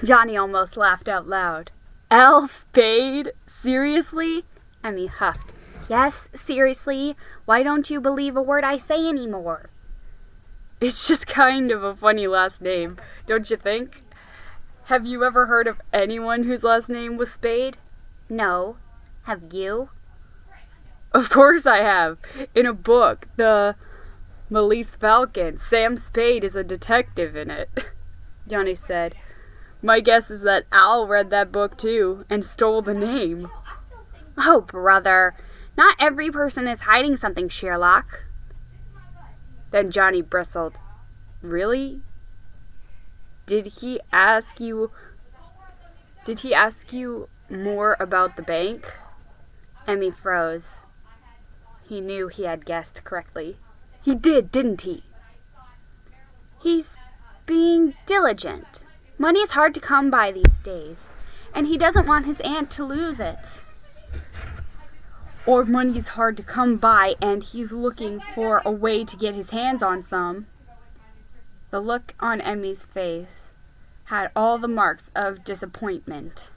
Johnny almost laughed out loud. L. Spade? Seriously? Emmy huffed. Yes, seriously. Why don't you believe a word I say anymore? It's just kind of a funny last name, don't you think? Have you ever heard of anyone whose last name was Spade? No. Have you? Of course I have. In a book, The Maltese Falcon, Sam Spade is a detective in it. Johnny said, My guess is that Al read that book too, and stole the name. Oh, brother. Not every person is hiding something, Sherlock. Then Johnny bristled. Really? Did he ask you more about the bank? Emmy froze. He knew he had guessed correctly. He did, didn't he? He's being diligent. Money's hard to come by these days, and he doesn't want his aunt to lose it. Or money's hard to come by, and he's looking for a way to get his hands on some. The look on Emmy's face had all the marks of disappointment.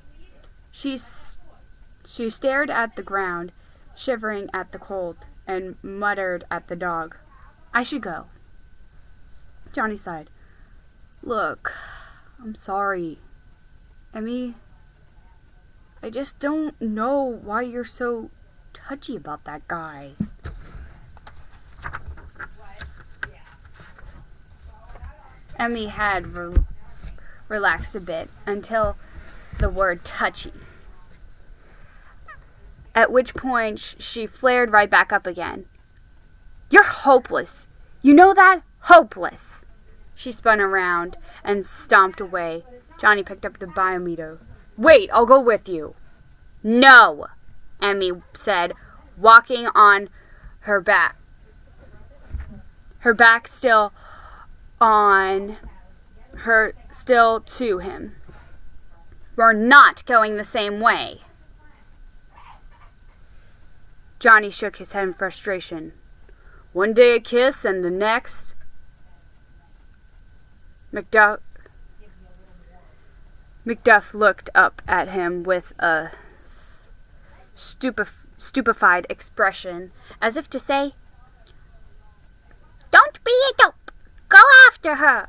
She stared at the ground, shivering at the cold, and muttered at the dog. I should go. Johnny sighed. Look, I'm sorry. Emmy, I just don't know why you're so touchy about that guy. Emmy had relaxed a bit until the word touchy, at which point she flared right back up again. You're hopeless. You know that? Hopeless. She spun around and stomped away. Johnny picked up the biometer. Wait, I'll go with you. No, Emmy said, walking on her back. Her back still to him. We're not going the same way. Johnny shook his head in frustration. One day a kiss and the next... Macduff looked up at him with a stupefied expression, as if to say, Don't be a dope. Go after her.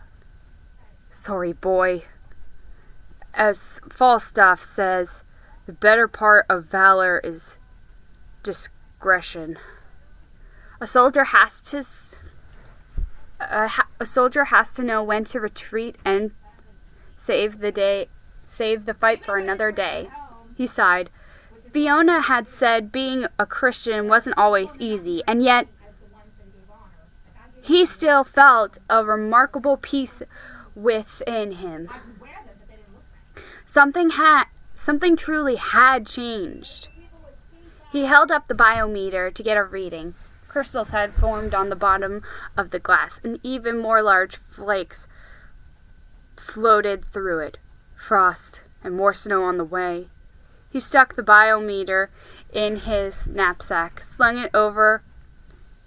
Sorry, boy. As Falstaff says, the better part of valor is discretion. A soldier has to know when to retreat and save the fight for another day. He sighed. Fiona had said being a Christian wasn't always easy, and yet he still felt a remarkable peace within him. Something truly had changed. He held up the biometer to get a reading. Crystals had formed on the bottom of the glass, and even more large flakes floated through it. Frost and more snow on the way. He stuck the biometer in his knapsack, slung it over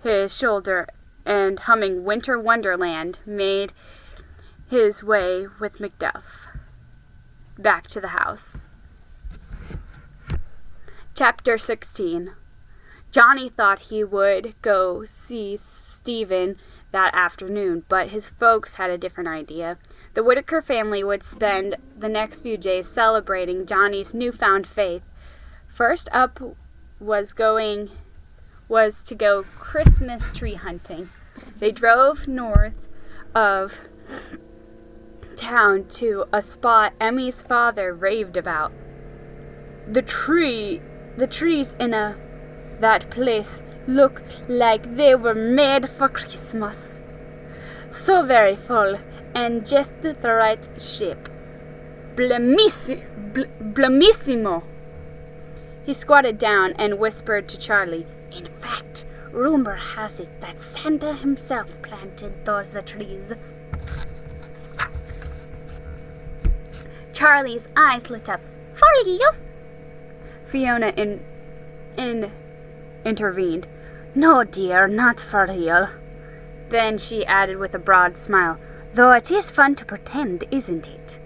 his shoulder, and humming Winter Wonderland, made his way with Macduff back to the house. Chapter 16. Johnny thought he would go see Stephen that afternoon, but his folks had a different idea. The Whittaker family would spend the next few days celebrating Johnny's newfound faith. First up was to go Christmas tree hunting. They drove north of town to a spot Emmy's father raved about. The trees in that place look like they were made for Christmas. So very full, and just the right shape. Blamissimo. He squatted down and whispered to Charlie, In fact, rumor has it that Santa himself planted those trees. Charlie's eyes lit up. For real? Fiona intervened. No, dear, not for real. Then she added with a broad smile, though it is fun to pretend, isn't it?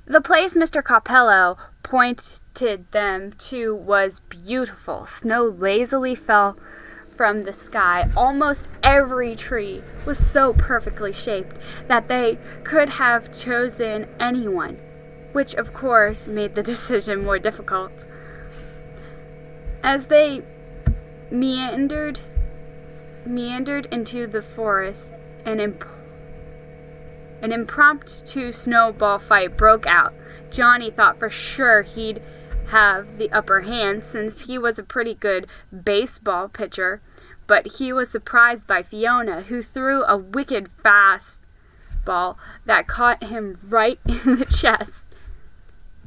The place Mr. Capello pointed them to was beautiful. Snow lazily fell from the sky. Almost every tree was so perfectly shaped that they could have chosen anyone, which of course made the decision more difficult. As they meandered into the forest, an impromptu snowball fight broke out. Johnny thought for sure he'd have the upper hand since he was a pretty good baseball pitcher, but he was surprised by Fiona, who threw a wicked fast ball that caught him right in the chest.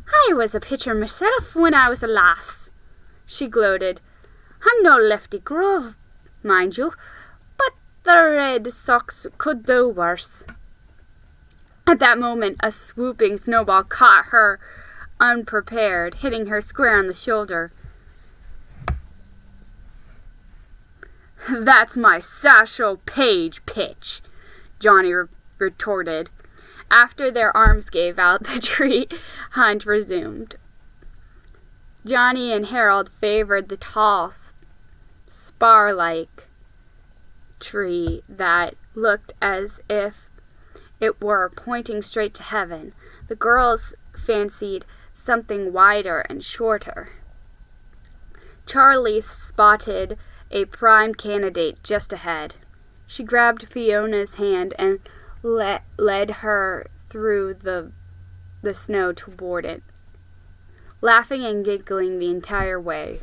"I was a pitcher myself when I was a lass," she gloated. "I'm no lefty glove, mind you, but the Red Sox could do worse." At that moment, a swooping snowball caught her unprepared, hitting her square on the shoulder. "That's my Satchel Paige pitch," Johnny retorted. After their arms gave out, the tree hunt resumed. Johnny and Harold favored the tall, spar-like tree that looked as if it were pointing straight to heaven. The girls fancied something wider and shorter. Charlie spotted a prime candidate just ahead. She grabbed Fiona's hand and led her through the snow toward it, laughing and giggling the entire way.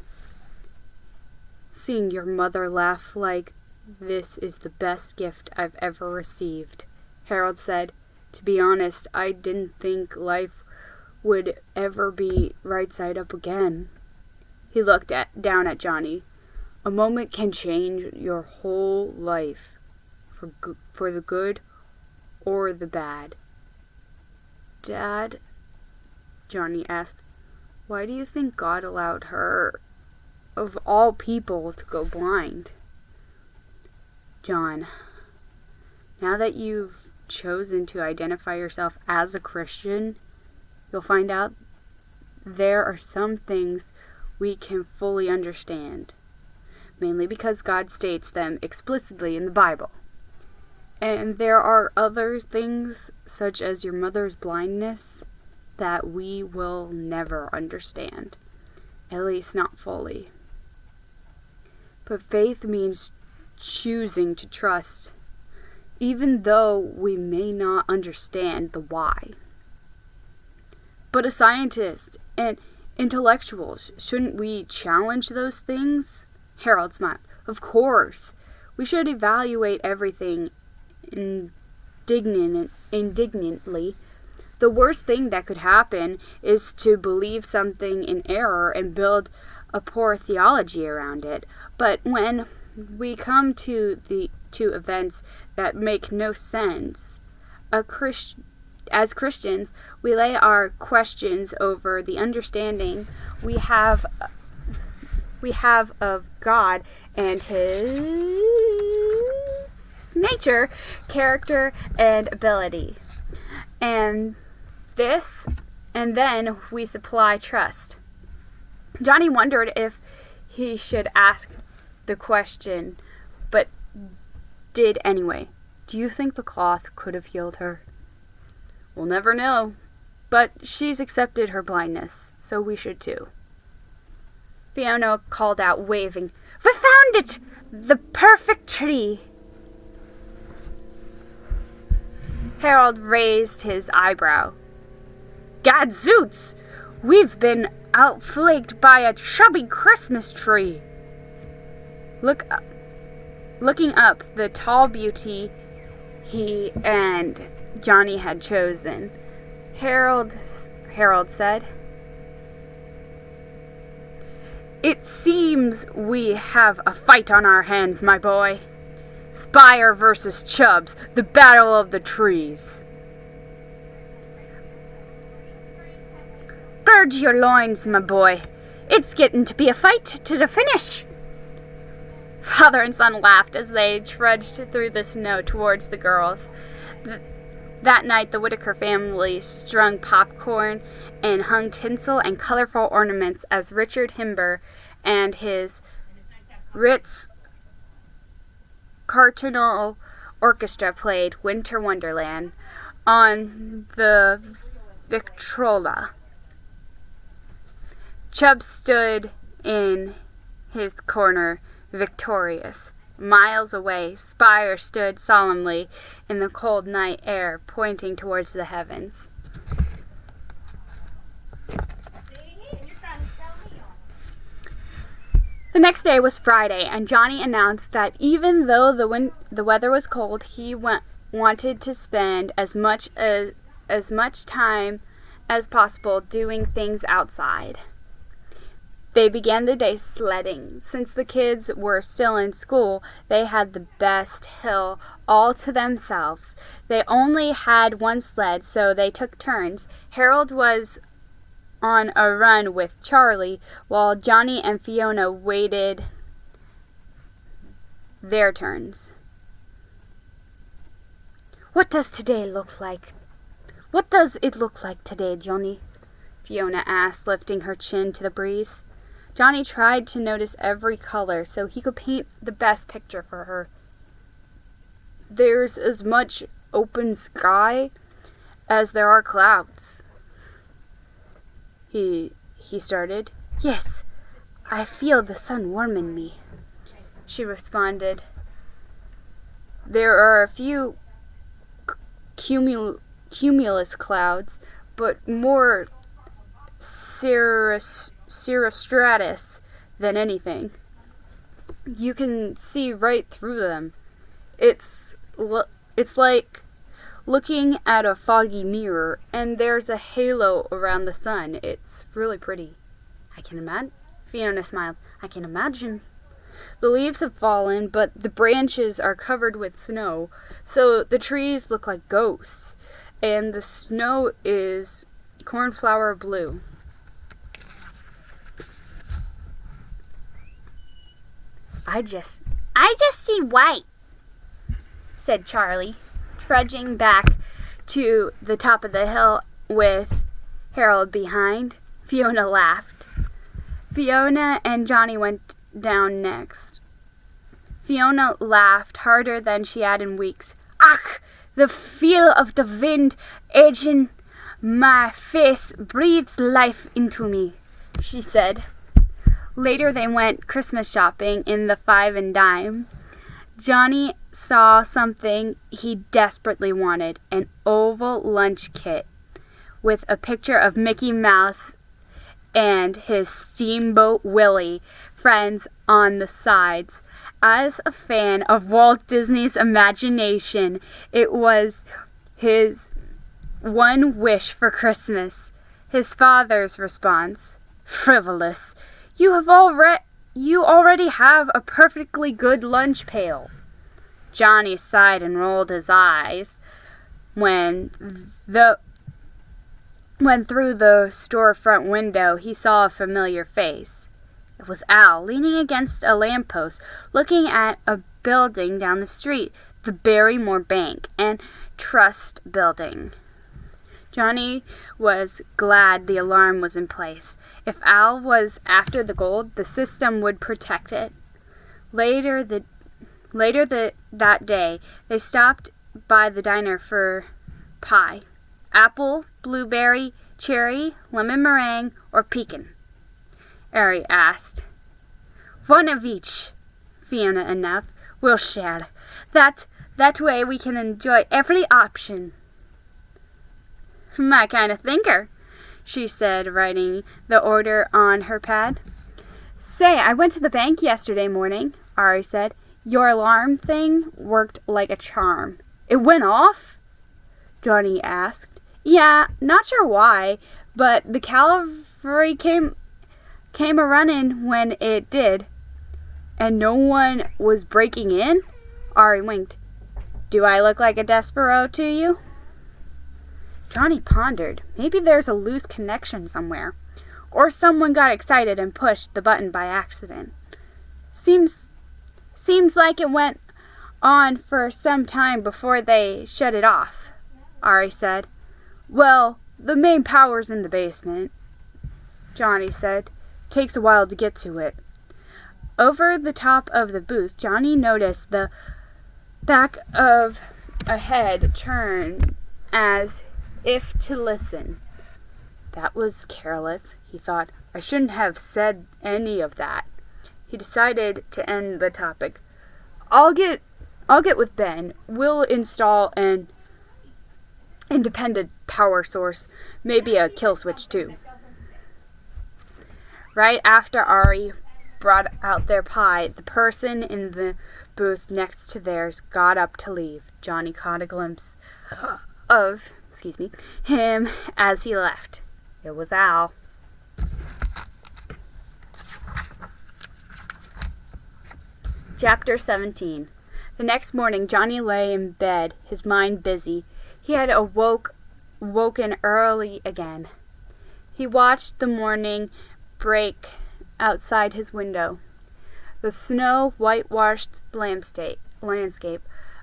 "Seeing your mother laugh like this is the best gift I've ever received," Harold said. "To be honest, I didn't think life would ever be right side up again." He looked down at Johnny. "A moment can change your whole life, for the good or the bad." "Dad," Johnny asked, "why do you think God allowed her, of all people, to go blind?" "John, now that you've chosen to identify yourself as a Christian, you'll find out there are some things we can fully understand, mainly because God states them explicitly in the Bible. And there are other things, such as your mother's blindness, that we will never understand, at least not fully. But faith means choosing to trust, even though we may not understand the why. But as scientists and intellectuals, shouldn't we challenge those things?" Harold smiled. "Of course. We should evaluate everything indignantly. The worst thing that could happen is to believe something in error and build a poor theology around it. But when we come to events that make no sense, as Christians, we lay our questions over the understanding we have of God and His nature, character, and ability. And then we supply trust." Johnny wondered if he should ask the question, but did anyway. "Do you think the cloth could have healed her?" "We'll never know, but she's accepted her blindness, so we should too." Fiona called out, waving. "We found it! The perfect tree!" Harold raised his eyebrow. "Gadzooks! We've been outflanked by a chubby Christmas tree!" Looking up the tall beauty he and Johnny had chosen, Harold said, "It seems we have a fight on our hands, my boy. Spire versus Chubbs, the battle of the trees." "Gird your loins, my boy. It's getting to be a fight to the finish." Father and son laughed as they trudged through the snow towards the girls. That night, the Whitaker family strung popcorn and hung tinsel and colorful ornaments as Richard Himber and his Ritz Carillon Orchestra played Winter Wonderland on the Victrola. Chubbs stood in his corner, victorious. Miles away, Spire stood solemnly in the cold night air, pointing towards the heavens. The next day was Friday, and Johnny announced that even though the weather was cold, he wanted to spend as much time as possible doing things outside. They began the day sledding. Since the kids were still in school, they had the best hill all to themselves. They only had one sled, so they took turns. Harold was on a run with Charlie, while Johnny and Fiona waited their turns. "What does today look like? What does it look like today, Johnny?" Fiona asked, lifting her chin to the breeze. Johnny tried to notice every color so he could paint the best picture for her. "There's as much open sky as there are clouds." He started. "Yes, I feel the sun warming me," she responded. "There are a few cumulus clouds, but more cirrostratus than anything. You can see right through them. It's like looking at a foggy mirror, and there's a halo around the sun. It's really pretty." "I can imagine." Fiona smiled. "I can imagine." "The leaves have fallen, but the branches are covered with snow, so the trees look like ghosts, and the snow is cornflower blue." I just see white," said Charlie, trudging back to the top of the hill with Harold behind. Fiona laughed. Fiona and Johnny went down next. Fiona laughed harder than she had in weeks. "Ach, the feel of the wind edging my face breathes life into me," she said. Later they went Christmas shopping in the Five and Dime. Johnny saw something he desperately wanted, an oval lunch kit with a picture of Mickey Mouse and his Steamboat Willie friends on the sides. As a fan of Walt Disney's imagination, it was his one wish for Christmas. His father's response: "Frivolous. You already have a perfectly good lunch pail." Johnny sighed and rolled his eyes when through the storefront window he saw a familiar face. It was Al, leaning against a lamppost, looking at a building down the street, the Barrymore Bank and Trust Building. Johnny was glad the alarm was in place. If Al was after the gold, the system would protect it. Later that day, they stopped by the diner for pie. "Apple, blueberry, cherry, lemon meringue, or pecan?" Ari asked. "One of each," Fiona announced. "We'll share. That way we can enjoy every option." "My kind of thinker," she said, writing the order on her pad. "Say, I went to the bank yesterday morning," Ari said. "Your alarm thing worked like a charm." "It went off?" Johnny asked. "Yeah, not sure why, but the cavalry came a-running when it did." "And no one was breaking in?" Ari winked. "Do I look like a desperado to you?" Johnny pondered. Maybe there's a loose connection somewhere. Or someone got excited and pushed the button by accident. Seems like it went on for some time before they shut it off," Ari said. Well, the main power's in the basement, Johnny said. Takes a while to get to it. Over the top of the booth, Johnny noticed the back of a head turn as if to listen. That was careless, he thought. I shouldn't have said any of that. He decided to end the topic. I'll get with Ben. We'll install an independent power source, maybe a kill switch too. Right after Ari brought out their pie, the person in the booth next to theirs got up to leave. Johnny caught a glimpse of, him as he left. It was Al. Chapter 17. The next morning, Johnny lay in bed, his mind busy. He had woken early again. He watched the morning break outside his window. The snow whitewashed landscape.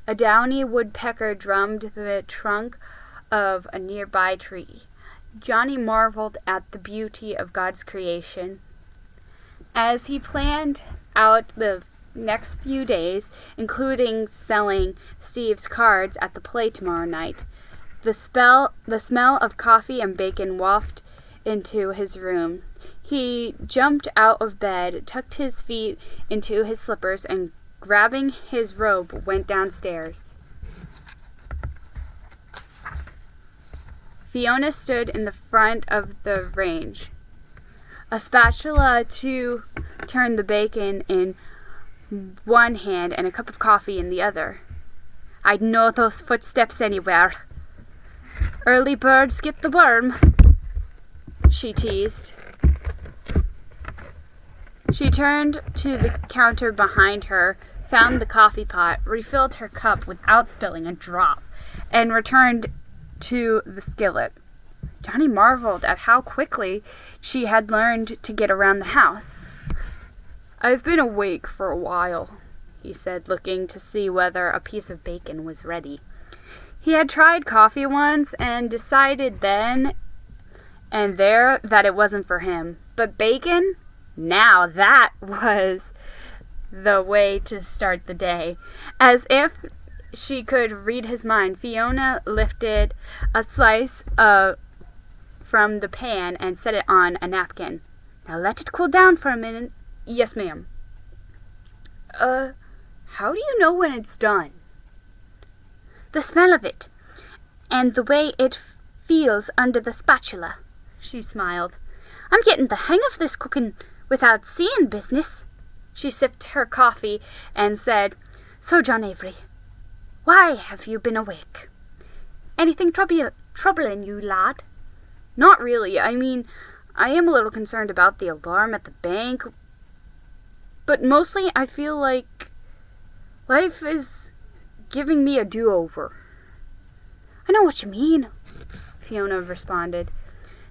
A downy woodpecker drummed the trunk of a nearby tree. Johnny marveled at the beauty of God's creation. As he planned out the next few days, including selling Steve's cards at the play tomorrow night, the smell of coffee and bacon wafted into his room. He jumped out of bed, tucked his feet into his slippers, and grabbing his robe, went downstairs. Fiona stood in the front of the range, a spatula to turn the bacon in one hand and a cup of coffee in the other. I'd know those footsteps anywhere. Early birds get the worm, she teased. She turned to the counter behind her, found the coffee pot, refilled her cup without spilling a drop, and returned to the skillet. Johnny marveled at how quickly she had learned to get around the house. I've been awake for a while, he said, looking to see whether a piece of bacon was ready. He had tried coffee once and decided then and there that it wasn't for him. But bacon? Now that was the way to start the day. As if she could read his mind, Fiona lifted a slice from the pan and set it on a napkin. Now let it cool down for a minute. Yes, ma'am. How do you know when it's done? The smell of it, and the way it feels under the spatula, she smiled. I'm getting the hang of this cooking without seeing business. She sipped her coffee and said, So, John Avery, why have you been awake? Anything troubling you, lad? Not really. I mean, I am a little concerned about the alarm at the bank, but mostly I feel like life is giving me a do-over. I know what you mean, Fiona responded.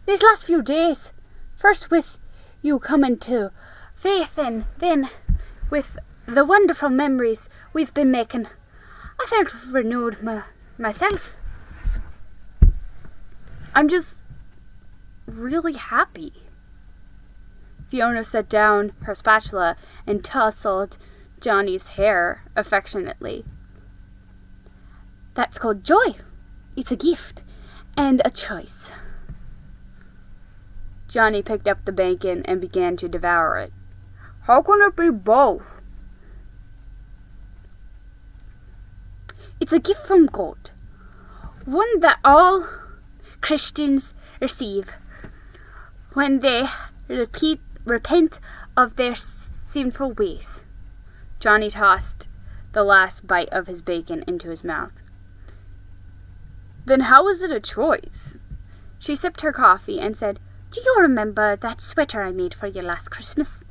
These last few days, first with you coming to faith and then with the wonderful memories we've been making, I felt renewed myself. I'm just really happy. Fiona set down her spatula and tousled Johnny's hair affectionately. That's called joy. It's a gift and a choice. Johnny picked up the bacon and began to devour it. How can it be both? It's a gift from God, one that all Christians receive when they repent of their sinful ways. Johnny tossed the last bite of his bacon into his mouth. Then how is it a choice? She sipped her coffee and said, Do you remember that sweater I made for you last Christmas?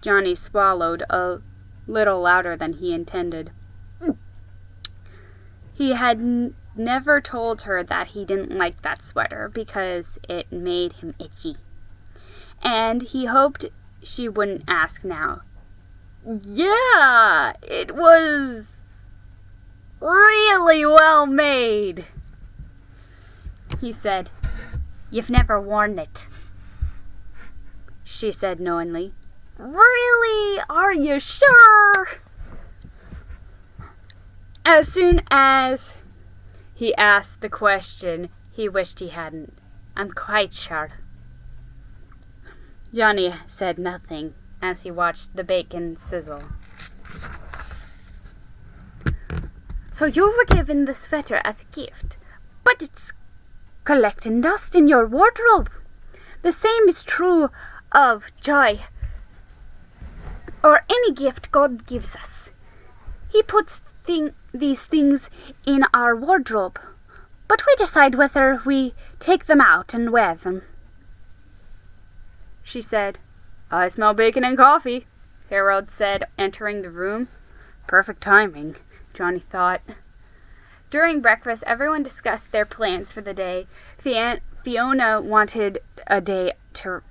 Johnny swallowed a little louder than he intended. He had never told her that he didn't like that sweater because it made him itchy. And he hoped she wouldn't ask now. Yeah, it was really well made. he said. "You've never worn it," she said knowingly. "Really? Are you sure?" As soon as he asked the question, he wished he hadn't. "I'm quite sure." Johnny said nothing as he watched the bacon sizzle. "So you were given the sweater as a gift, but it's collecting dust in your wardrobe. The same is true of joy or any gift God gives us. He puts these things in our wardrobe, but we decide whether we take them out and wear them," she said. "I smell bacon and coffee," Harold said, entering the room. Perfect timing, Johnny thought. During breakfast, everyone discussed their plans for the day. Fiona wanted a day to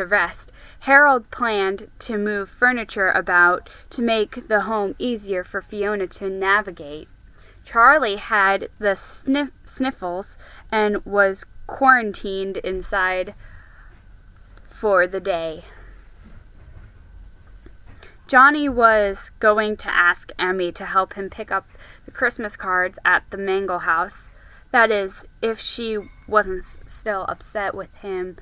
rest. Harold planned to move furniture about to make the home easier for Fiona to navigate. Charlie had the sniffles and was quarantined inside for the day. Johnny was going to ask Emmy to help him pick up the Christmas cards at the Mangle house. That is, if she wasn't still upset with him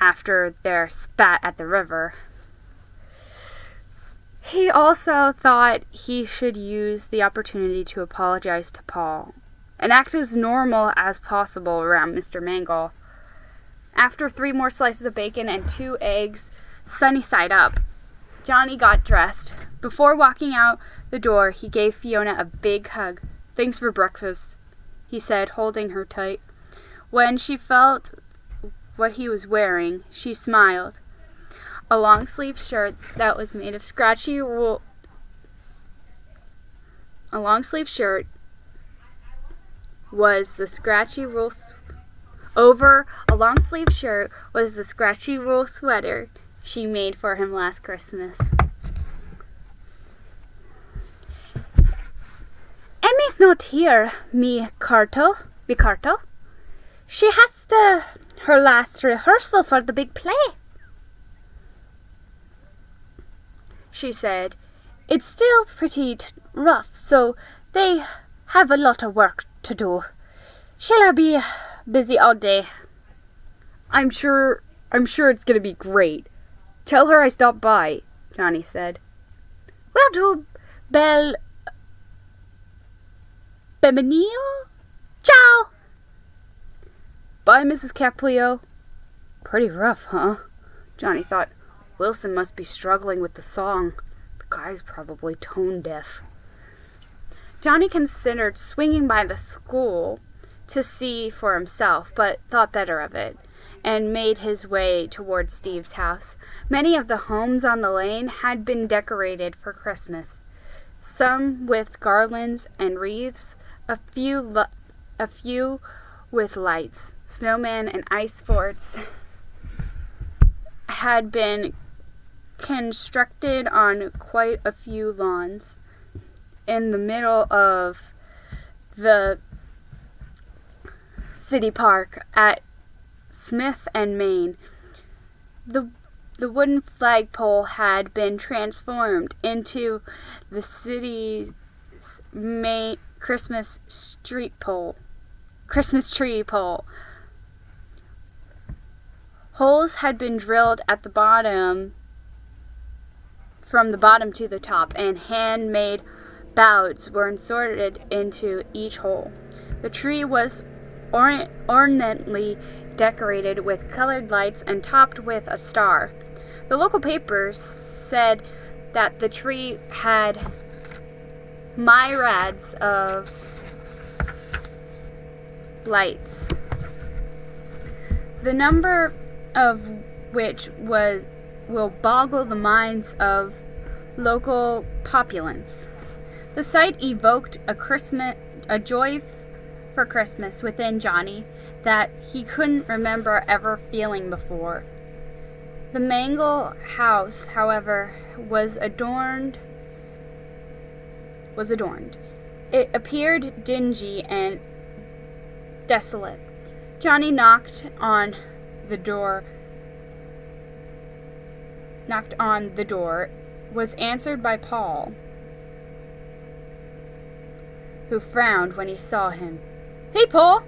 after their spat at the river. He also thought he should use the opportunity to apologize to Paul and act as normal as possible around Mr. Mangle. After 3 more slices of bacon and 2 eggs, sunny side up, Johnny got dressed. Before walking out the door, he gave Fiona a big hug. "Thanks for breakfast," he said, holding her tight. When she felt what he was wearing, she smiled. A long-sleeved shirt that was made of scratchy wool. A long-sleeved shirt was the scratchy wool. Over a long-sleeved shirt was the scratchy wool sweater she made for him last Christmas. "Emmy's not here, me Cartel. She has her last rehearsal for the big play," she said. "It's still pretty rough, so they have a lot of work to do. She'll be busy all day." I'm sure it's going to be great. Tell her I stopped by," Johnny said. "Will do, Benvenio? Ciao." "Bye, Mrs. Caplio." Pretty rough, huh? Johnny thought. Wilson must be struggling with the song. The guy's probably tone deaf. Johnny considered swinging by the school to see for himself, but thought better of it, and made his way towards Steve's house. Many of the homes on the lane had been decorated for Christmas, some with garlands and wreaths, a few with lights. Snowmen and ice forts had been constructed on quite a few lawns. In the middle of the city park at Smith and Main, the wooden flagpole had been transformed into the city's main Christmas tree pole. Holes had been drilled at the bottom, from the bottom to the top, and handmade boughs were inserted into each hole. The tree was ornately decorated with colored lights and topped with a star. The local papers said that the tree had myriads of lights, the number of which will boggle the minds of local populace. The sight evoked a joy for Christmas within Johnny that he couldn't remember ever feeling before. The Mangle house, however, was adorned. It appeared dingy and desolate. Johnny knocked on the door, was answered by Paul, who frowned when he saw him. "Hey, Paul,"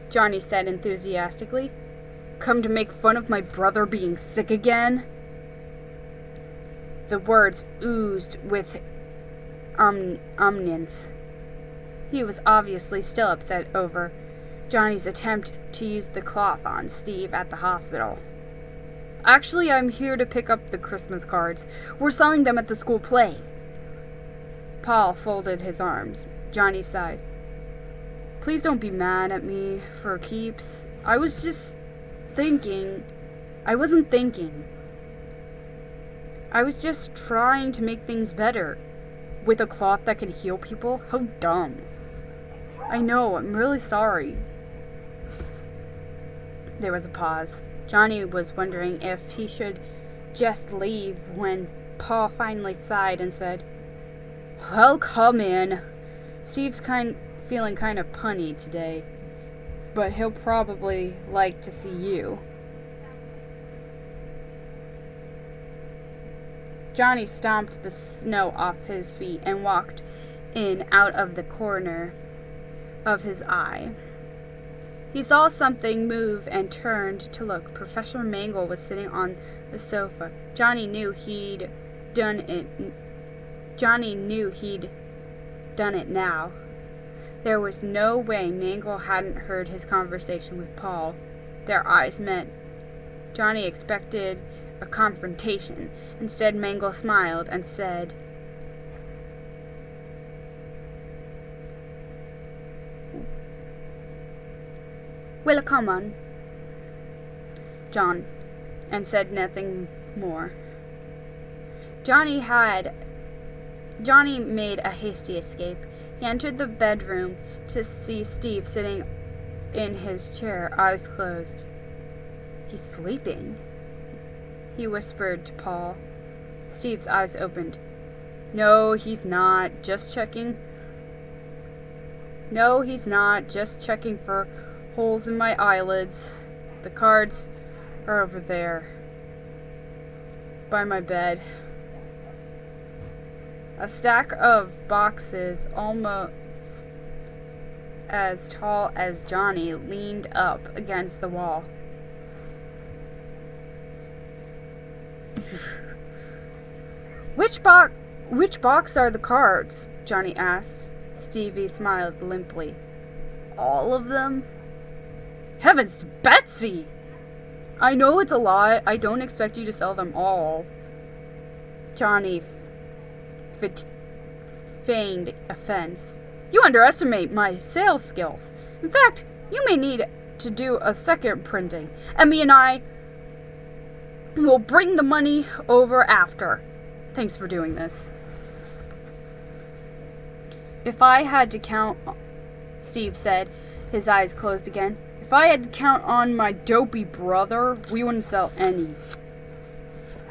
Johnny said enthusiastically. "Come to make fun of my brother being sick again?" The words oozed with omniscience. He was obviously still upset over Johnny's attempt to use the cloth on Steve at the hospital. "Actually, I'm here to pick up the Christmas cards. We're selling them at the school play." Paul folded his arms. Johnny sighed. "Please don't be mad at me for keeps. I was just thinking. I wasn't thinking. I was just trying to make things better. With a cloth that can heal people? How dumb." "I know, I'm really sorry." There was a pause. Johnny was wondering if he should just leave when Paul finally sighed and said, "Well, come in. Steve's feeling kind of punny today, but he'll probably like to see you." Johnny stomped the snow off his feet and walked in out of the corner of his eye. He saw something move and turned to look. Professor Mangle was sitting on the sofa. Johnny knew he'd done it now. There was no way Mangle hadn't heard his conversation with Paul. Their eyes met. Johnny expected a confrontation. Instead, Mangle smiled and said, "Will you come on, John?" and said nothing more. Johnny made a hasty escape. He entered the bedroom to see Steve sitting in his chair, eyes closed. "He's sleeping," he whispered to Paul. Steve's eyes opened. No, he's not. Just checking for holes in my eyelids. The cards are over there, by my bed." A stack of boxes almost as tall as Johnny leaned up against the wall. Which box are the cards?" Johnny asked. Stevie smiled limply. "All of them?" "Heavens, Betsy! I know it's a lot. I don't expect you to sell them all." Johnny feigned offense. "You underestimate my sales skills. In fact, you may need to do a second printing. Emmy and I will bring the money over after. Thanks for doing this." "If I had to count," Steve said, his eyes closed again. "If I had to count on my dopey brother, we wouldn't sell any."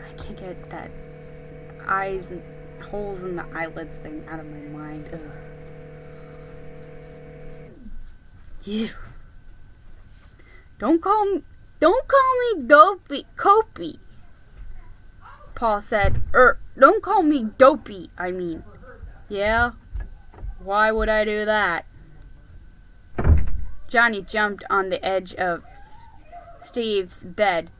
I can't get that eyes and holes in the eyelids thing out of my mind. Ugh. Ew. Don't call me dopey, Copey," Paul said. Don't call me dopey, I mean." "Yeah? Why would I do that?" Johnny jumped on the edge of Steve's bed.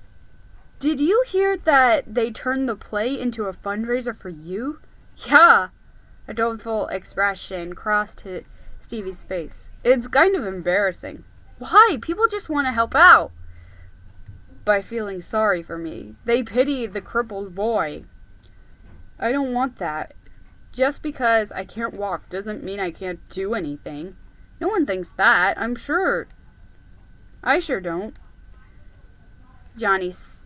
"Did you hear that they turned the play into a fundraiser for you?" "Yeah." A doleful expression crossed Stevie's face. "It's kind of embarrassing." "Why? People just want to help out." "By feeling sorry for me. They pity the crippled boy." "I don't want that. Just because I can't walk doesn't mean I can't do anything. No one thinks that, I'm sure." "I sure don't." Johnny's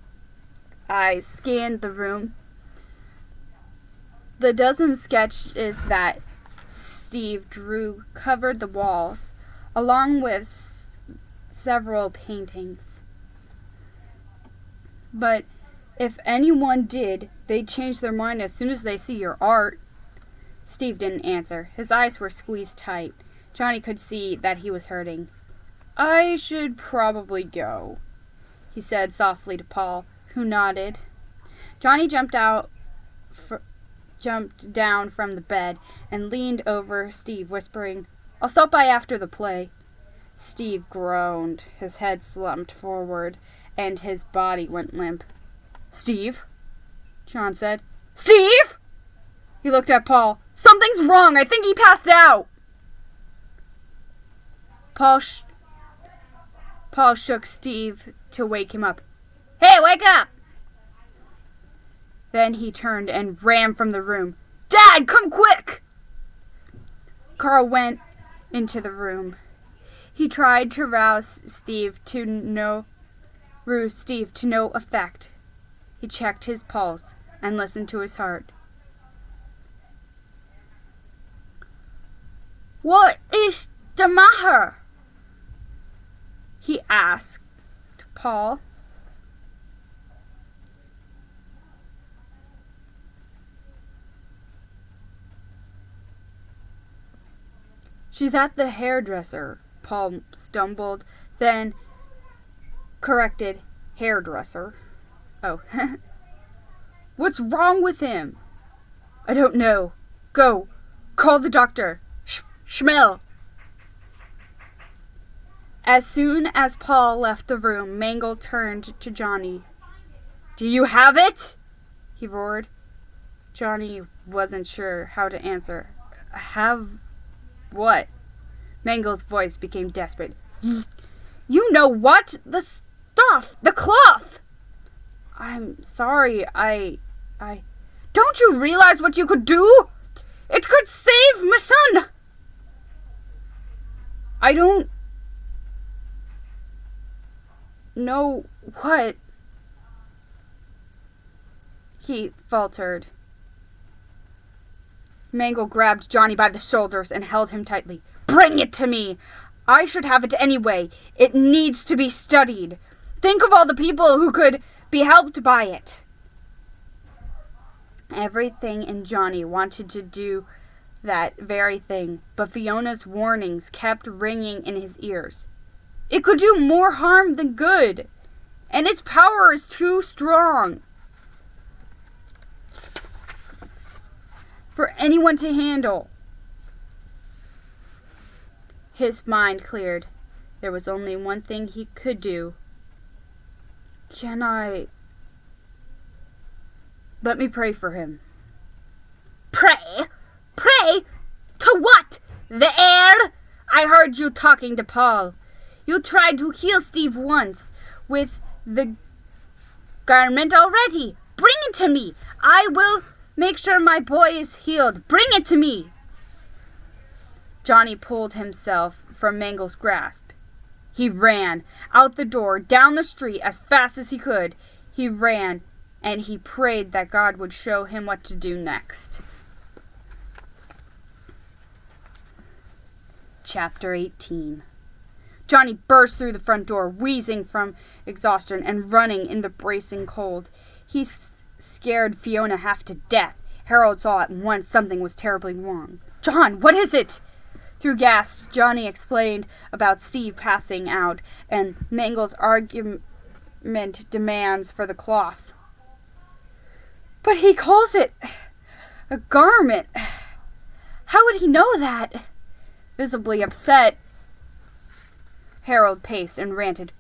eyes scanned the room. The dozen sketches that Steve drew covered the walls, along with several paintings. "But if anyone did, they'd change their mind as soon as they see your art." Steve didn't answer. His eyes were squeezed tight. Johnny could see that he was hurting. I should probably go, he said softly to Paul, who nodded. Johnny jumped down from the bed and leaned over Steve, whispering, "I'll stop by after the play." Steve groaned. His head slumped forward, and his body went limp. "Steve?" John said. "Steve?" He looked at Paul. "Something's wrong. I think he passed out." Paul shook Steve to wake him up. "Hey, wake up!" Then he turned and ran from the room. "Dad, come quick!" Carl went into the room. He tried to rouse Steve to no effect. He checked his pulse and listened to his heart. "What is the matter?" he asked Paul. "She's at the hairdresser," Paul stumbled, then corrected, "hairdresser." "Oh." "What's wrong with him?" "I don't know. Go. Call the doctor. Schmel." As soon as Paul left the room, Mangle turned to Johnny. "Do you have it?" he roared. Johnny wasn't sure how to answer. "Have what?" Mangle's voice became desperate. "You know what? The stuff! The cloth!" "I'm sorry, I... Don't you realize what you could do? It could save my son!" "I don't know what..." he faltered. Mangle grabbed Johnny by the shoulders and held him tightly. "Bring it to me! I should have it anyway. It needs to be studied. Think of all the people who could be helped by it." Everything in Johnny wanted to do that very thing, but Fiona's warnings kept ringing in his ears. It could do more harm than good, and its power is too strong for anyone to handle. His mind cleared. There was only one thing he could do. "Can I... let me pray for him." "Pray? Pray? To what? The air? I heard you talking to Paul. You tried to heal Steve once with the garment already. Bring it to me. I will make sure my boy is healed. Bring it to me." Johnny pulled himself from Mangle's grasp. He ran out the door, down the street as fast as he could. He ran, and he prayed that God would show him what to do next. Chapter 18. Johnny burst through the front door, wheezing from exhaustion and running in the bracing cold. He scared Fiona half to death. Harold saw at once something was terribly wrong. "John, what is it?" Through gasps, Johnny explained about Steve passing out and Mangle's argument demands for the cloth. "But he calls it a garment. How would he know that?" Visibly upset, Harold paced and ranted.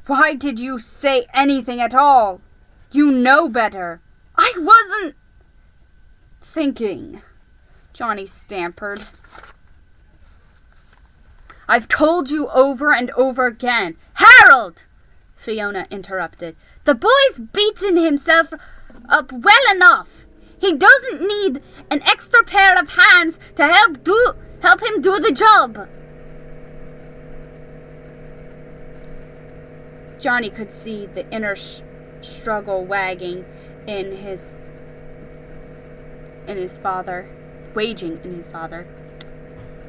"Why did you say anything at all? You know better." "I wasn't thinking," Johnny stammered. "I've told you over and over again." "Harold!" Fiona interrupted. "The boy's beaten himself up well enough. He doesn't need an extra pair of hands to help him do the job." Johnny could see the inner struggle waging in his father.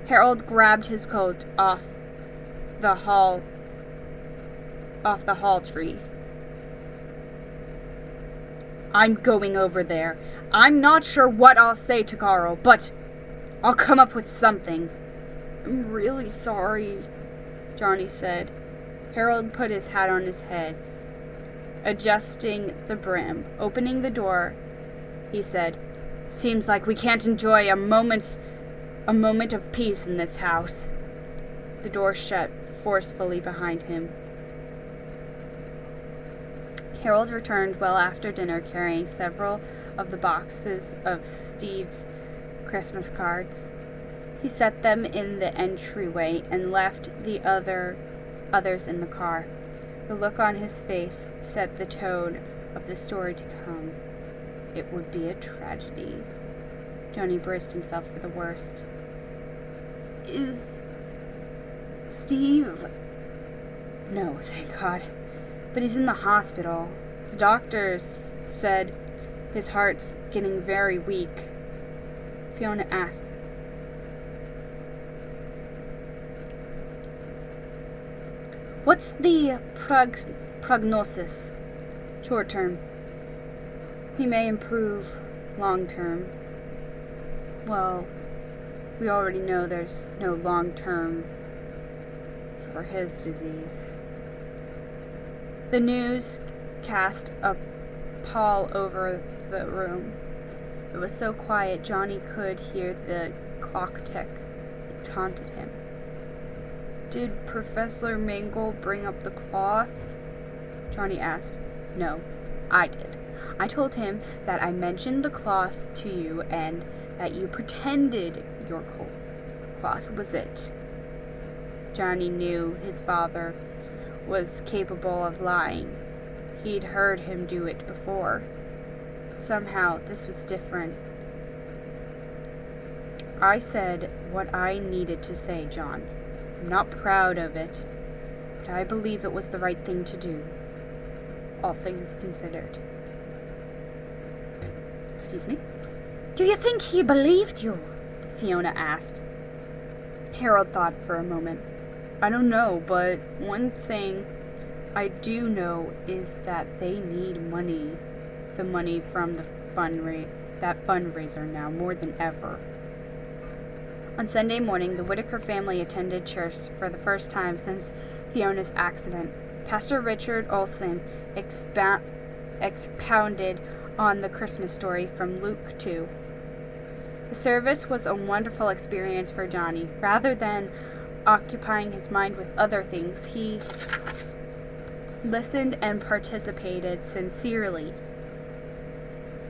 Harold grabbed his coat off the hall tree. "I'm going over there. I'm not sure what I'll say to Carl, but I'll come up with something." "I'm really sorry," Johnny said. Harold put his hat on his head, adjusting the brim. Opening the door, he said, "Seems like we can't enjoy a moment of peace in this house." The door shut forcefully behind him. Harold returned well after dinner, carrying several of the boxes of Steve's Christmas cards. He set them in the entryway and left the others in the car. The look on his face set the tone of the story to come. It would be a tragedy. Johnny braced himself for the worst. "Is Steve?" "No, thank God. But he's in the hospital. The doctors said his heart's getting very weak." Fiona asked, "What's the prognosis?" "Short term. He may improve long term." "Well, we already know there's no long term for his disease." The news cast a pall over the room. It was so quiet Johnny could hear the clock tick. It taunted him. "Did Professor Mangle bring up the cloth?" Johnny asked. "No, I did. I told him that I mentioned the cloth to you and that you pretended your cloth was it." Johnny knew his father was capable of lying. He'd heard him do it before. Somehow, this was different. "I said what I needed to say, John. I'm not proud of it, but I believe it was the right thing to do, all things considered." Excuse me? "Do you think he believed you?" Fiona asked. Harold thought for a moment. "I don't know, but one thing I do know is that they need money. The money from the fundraiser now more than ever." On Sunday morning, the Whitaker family attended church for the first time since Fiona's accident. Pastor Richard Olson expounded on the Christmas story from Luke 2. The service was a wonderful experience for Johnny. Rather than occupying his mind with other things, he listened and participated sincerely.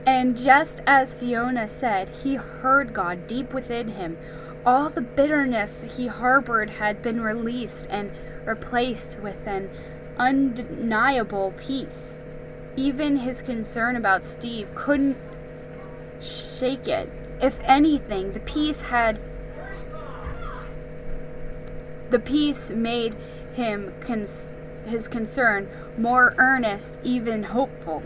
And just as Fiona said, he heard God deep within him. All the bitterness he harbored had been released and replaced with an undeniable peace. Even his concern about Steve couldn't shake it. If anything, the peace made him his concern more earnest, even hopeful.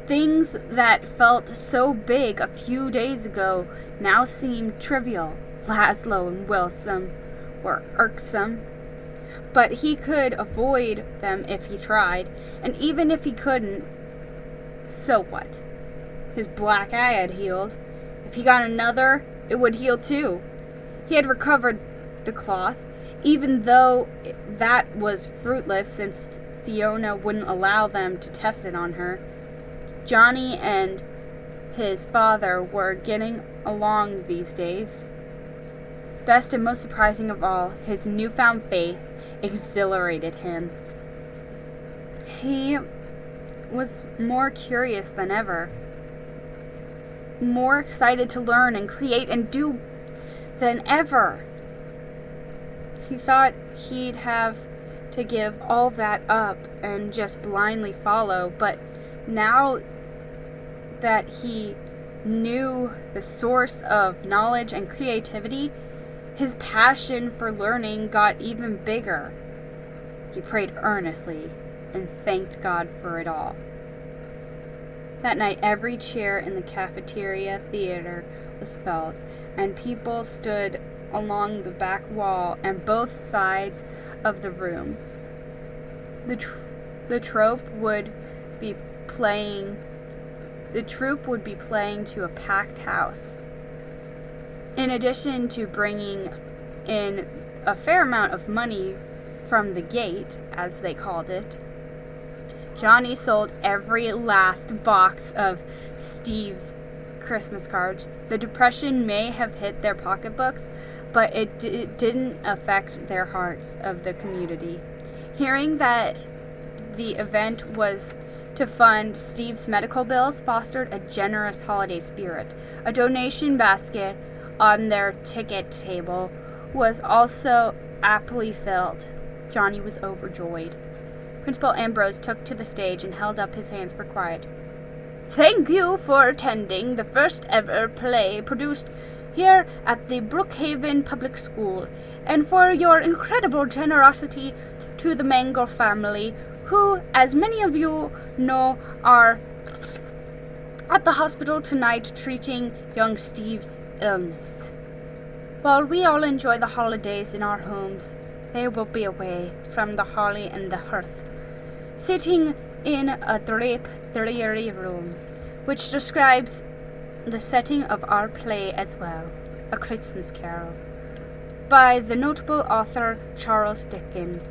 Things that felt so big a few days ago now seemed trivial. Laszlo and Wilson were irksome, but he could avoid them if he tried, and even if he couldn't, so what? His black eye had healed. If he got another, it would heal too. He had recovered the cloth, even though that was fruitless since Fiona wouldn't allow them to test it on her. Johnny and his father were getting along these days. Best and most surprising of all, his newfound faith exhilarated him. He was more curious than ever, more excited to learn and create and do than ever. He thought he'd have to give all that up and just blindly follow, but now that he knew the source of knowledge and creativity, his passion for learning got even bigger. He prayed earnestly and thanked God for it all. That night, every chair in the cafeteria theater was filled, and people stood along the back wall and both sides of the room. The troupe would be playing to a packed house. In addition to bringing in a fair amount of money from the gate, as they called it. Johnny sold every last box of Steve's Christmas cards. The Depression may have hit their pocketbooks, but it didn't affect their hearts of the community. Hearing that the event was to fund Steve's medical bills fostered a generous holiday spirit. A donation basket on their ticket table was also aptly filled. Johnny was overjoyed. Principal Ambrose took to the stage and held up his hands for quiet. "Thank you for attending the first ever play produced here at the Brookhaven Public School, and for your incredible generosity to the Mangel family, who, as many of you know, are at the hospital tonight treating young Steve's illness. While we all enjoy the holidays in our homes, they will be away from the holly and the hearth, sitting in a dreary room, which describes the setting of our play as well, A Christmas Carol, by the notable author Charles Dickens,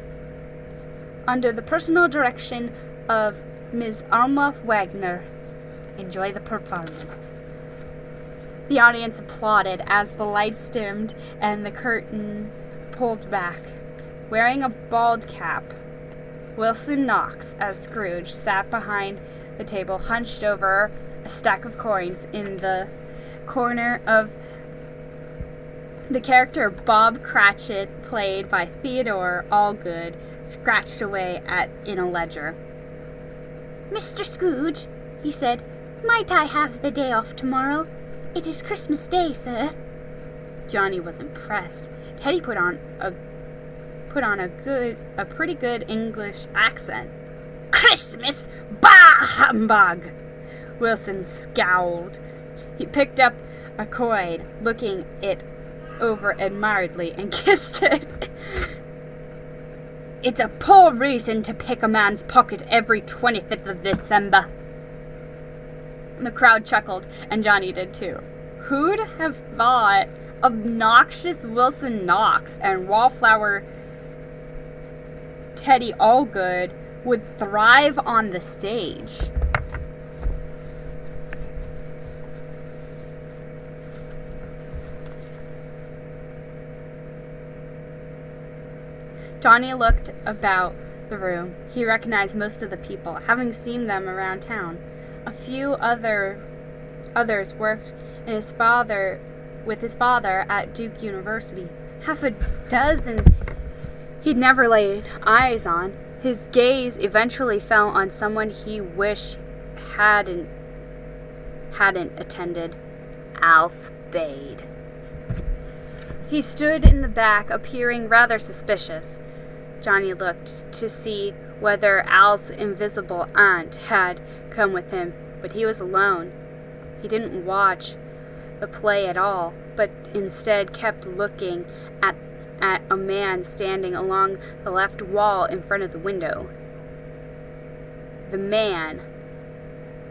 under the personal direction of Ms. Alma Wagner. Enjoy the performance." The audience applauded as the lights dimmed and the curtains pulled back. Wearing a bald cap, Wilson Knox, as Scrooge, sat behind the table, hunched over a stack of coins in the corner of the character Bob Cratchit, played by Theodore Allgood, scratched away in a ledger. "Mr. Scrooge," he said, "might I have the day off tomorrow? It is Christmas Day, sir." Johnny was impressed. Teddy put on a pretty good English accent. "Christmas? Bah, humbug!" Wilson scowled. He picked up a coin, looking it over admiringly, and kissed it. "It's a poor reason to pick a man's pocket every 25th of December." The crowd chuckled, and Johnny did too. Who'd have thought obnoxious Wilson Knox and wallflower Teddy Allgood would thrive on the stage? Johnny looked about the room. He recognized most of the people, having seen them around town. A few others worked with his father at Duke University. Half a dozen he'd never laid eyes on. His gaze eventually fell on someone he wished hadn't attended. Al Spade. He stood in the back, appearing rather suspicious. Johnny looked to see whether Al's invisible aunt had come with him, but he was alone. He didn't watch the play at all, but instead kept looking at a man standing along the left wall in front of the window. The man,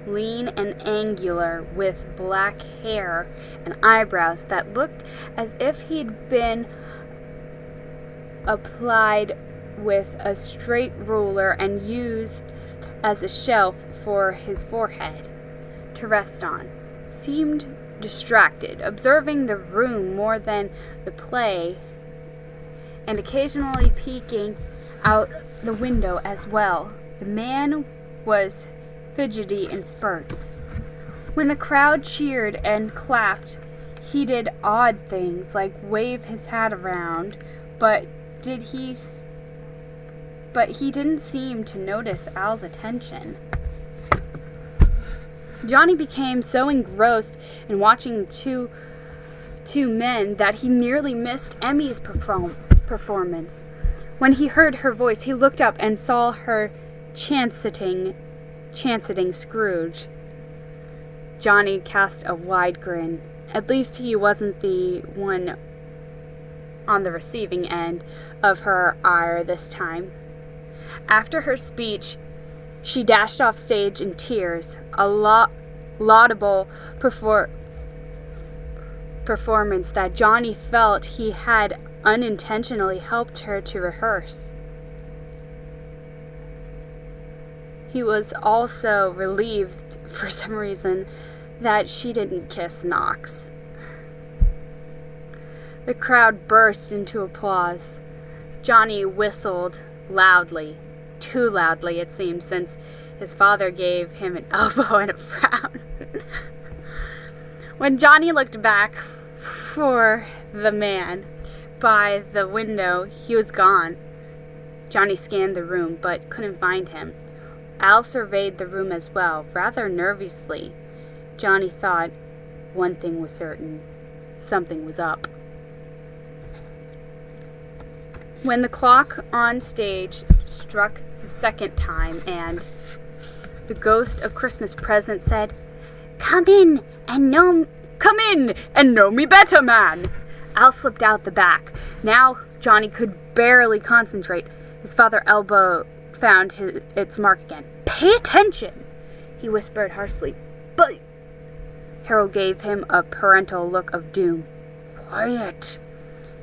lean and angular, with black hair and eyebrows that looked as if he'd been applied with a straight ruler and used as a shelf for his forehead to rest on, seemed distracted, observing the room more than the play, and occasionally peeking out the window as well. The man was fidgety in spurts. When the crowd cheered and clapped, he did odd things like wave his hat around, but he didn't seem to notice Al's attention. Johnny became so engrossed in watching the two men that he nearly missed Emmy's performance. When he heard her voice, he looked up and saw her chanceting Scrooge. Johnny cast a wide grin. At least he wasn't the one on the receiving end of her ire this time. After her speech, she dashed off stage in tears, a laudable performance that Johnny felt he had unintentionally helped her to rehearse. He was also relieved, for some reason, that she didn't kiss Knox. The crowd burst into applause. Johnny whistled loudly, too loudly it seemed, since his father gave him an elbow and a frown. When Johnny looked back for the man by the window, he was gone. Johnny scanned the room, but couldn't find him. Al surveyed the room as well, rather nervously. Johnny thought one thing was certain. Something was up. When the clock on stage struck the second time and the ghost of Christmas Present said, Come in and know me better, man!" Al slipped out the back. Now Johnny could barely concentrate. His father's elbow found its mark again. "Pay attention," he whispered harshly. "But..." Harold gave him a parental look of doom. "Quiet."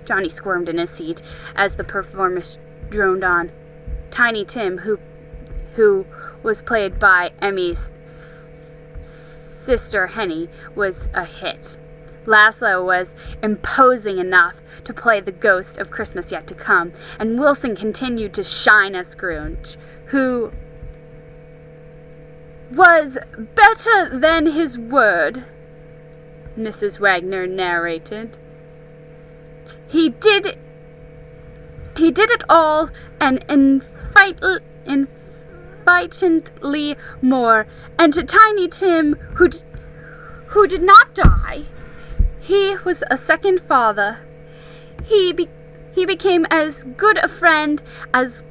Johnny squirmed in his seat as the performance droned on. Tiny Tim, who was played by Emmy's sister Henny, was a hit. Laszlo was imposing enough to play the ghost of Christmas yet to come, and Wilson continued to shine as Scrooge, who was better than his word, Mrs. Wagner narrated. He did it all and infinitely more. And to Tiny Tim, who did not die, he was a second father. He became as good a friend as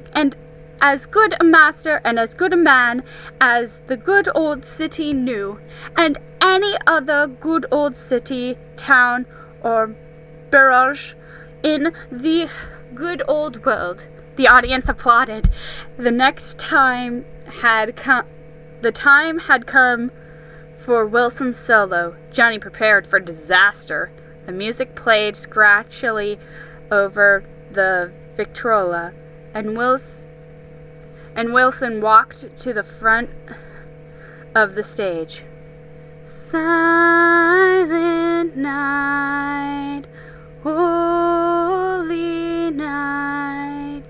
good a master and as good a man as the good old city knew, and any other good old city, town, or barrage in the good old world. The audience applauded. The time had come for Wilson's solo. Johnny prepared for disaster. The music played scratchily over the Victrola, and Wilson walked to the front of the stage. Silent night, holy night,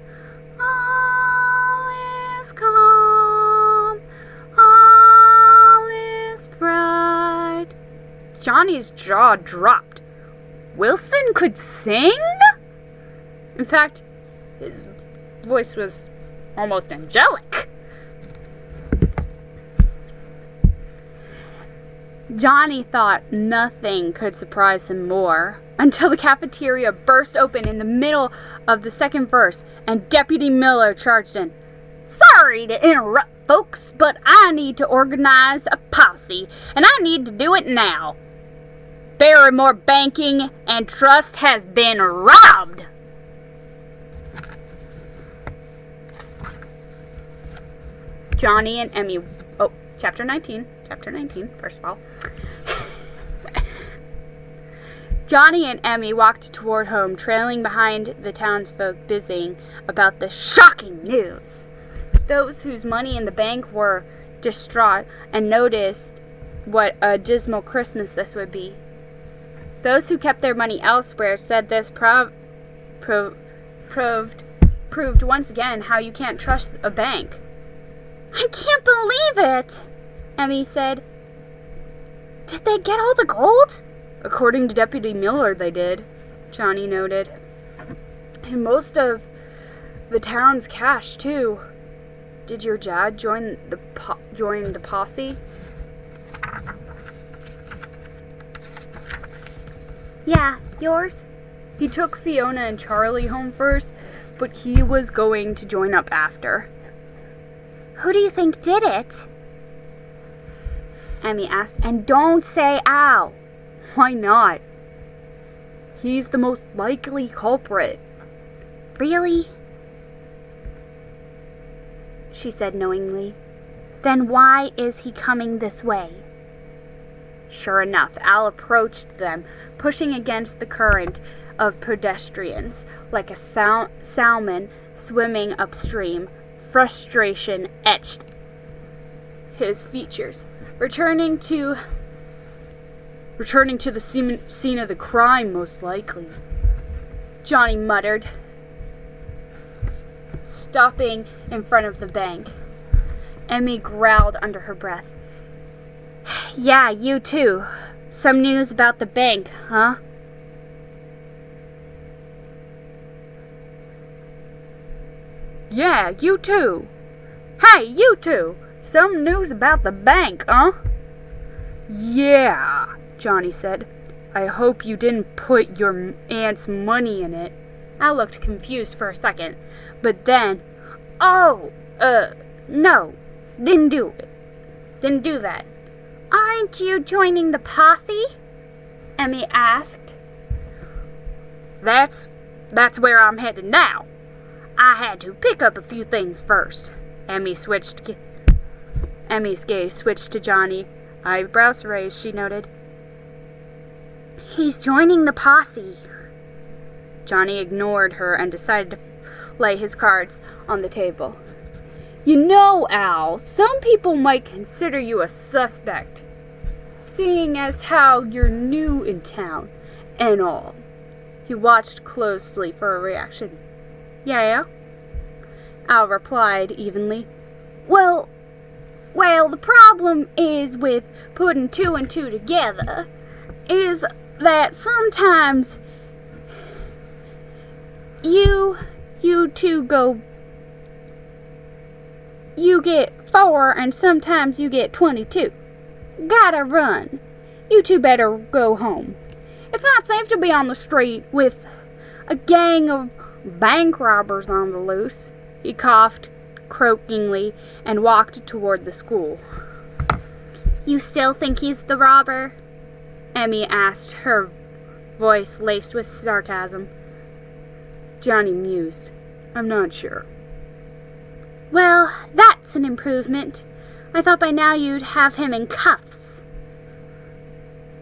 all is calm, all is bright. Johnny's jaw dropped. Wilson could sing? In fact, his voice was almost angelic. Johnny thought nothing could surprise him more until the cafeteria burst open in the middle of the second verse and Deputy Miller charged in. "Sorry to interrupt, folks, but I need to organize a posse, and I need to do it now. Barrymore Banking and Trust has been robbed." Johnny and Emmy... Chapter 19, first of all. Johnny and Emmy walked toward home, trailing behind the townsfolk busying about the shocking news. Those whose money in the bank were distraught and noticed what a dismal Christmas this would be. Those who kept their money elsewhere said this proved once again how you can't trust a bank. "I can't believe it," Emmy said. "Did they get all the gold?" "According to Deputy Miller, they did," Johnny noted. "And most of the town's cash, too. Did your dad join the posse?" "Yeah, yours?" "He took Fiona and Charlie home first, but he was going to join up after." "Who do you think did it?" Emmy asked. "And don't say Al." "Why not? He's the most likely culprit." "Really?" she said knowingly. "Then why is he coming this way?" Sure enough, Al approached them, pushing against the current of pedestrians like a salmon swimming upstream. Frustration etched his features, returning to the scene of the crime, most likely, Johnny muttered, stopping in front of the bank. Emmy growled under her breath. Yeah, you too. Some news about the bank, huh? Yeah, you too. Hey, you two! Some news about the bank, huh? Yeah, Johnny said. I hope you didn't put your aunt's money in it. I looked confused for a second, but then, no, didn't do it. Didn't do that. Aren't you joining the posse? Emmy asked. That's where I'm headed now. I had to pick up a few things first. Emmy's gaze switched to Johnny. Eyebrows raised, she noted. He's joining the posse. Johnny ignored her and decided to lay his cards on the table. You know, Al, some people might consider you a suspect, seeing as how you're new in town and all. He watched closely for a reaction. Yeah? Al replied evenly. Well, the problem is with putting two and two together is that sometimes you two go, you get 4 and sometimes you get 22. Gotta run. You two better go home. It's not safe to be on the street with a gang of bank robbers on the loose. He coughed croakingly and walked toward the school. You still think he's the robber? Emmy asked, her voice laced with sarcasm. Johnny mused. I'm not sure. Well, that's an improvement. I thought by now you'd have him in cuffs.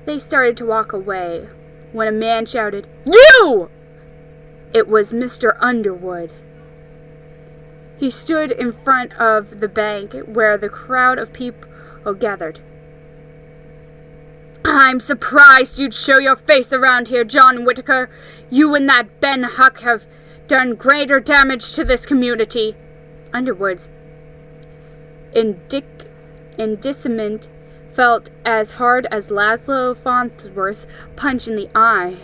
They started to walk away when a man shouted, You! It was Mr. Underwood. He stood in front of the bank where the crowd of people gathered. I'm surprised you'd show your face around here, John Whitaker. You and that Ben Huck have done greater damage to this community. Underwood's indictment felt as hard as Laszlo Farnsworth's punch in the eye.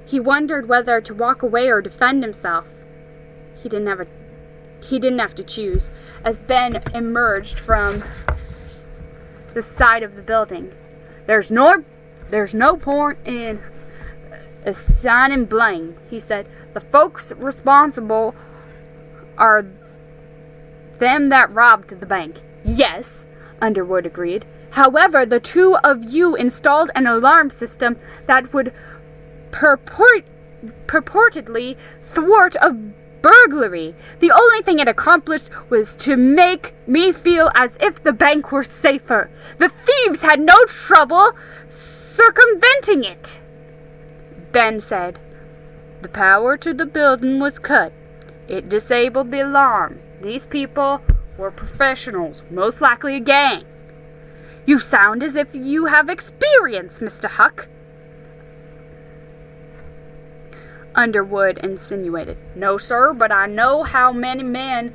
He wondered whether to walk away or defend himself. He didn't have to choose, as Ben emerged from the side of the building. There's no point in assigning blame, he said. The folks responsible are them that robbed the bank. Yes, Underwood agreed. However, the two of you installed an alarm system that would purportedly thwart a burglary. The only thing it accomplished was to make me feel as if the bank were safer. The thieves had no trouble circumventing it. Ben said. The power to the building was cut. It disabled the alarm. These people were professionals, most likely a gang. You sound as if you have experience, Mr. Huck, Underwood insinuated. No, sir, but I know how many men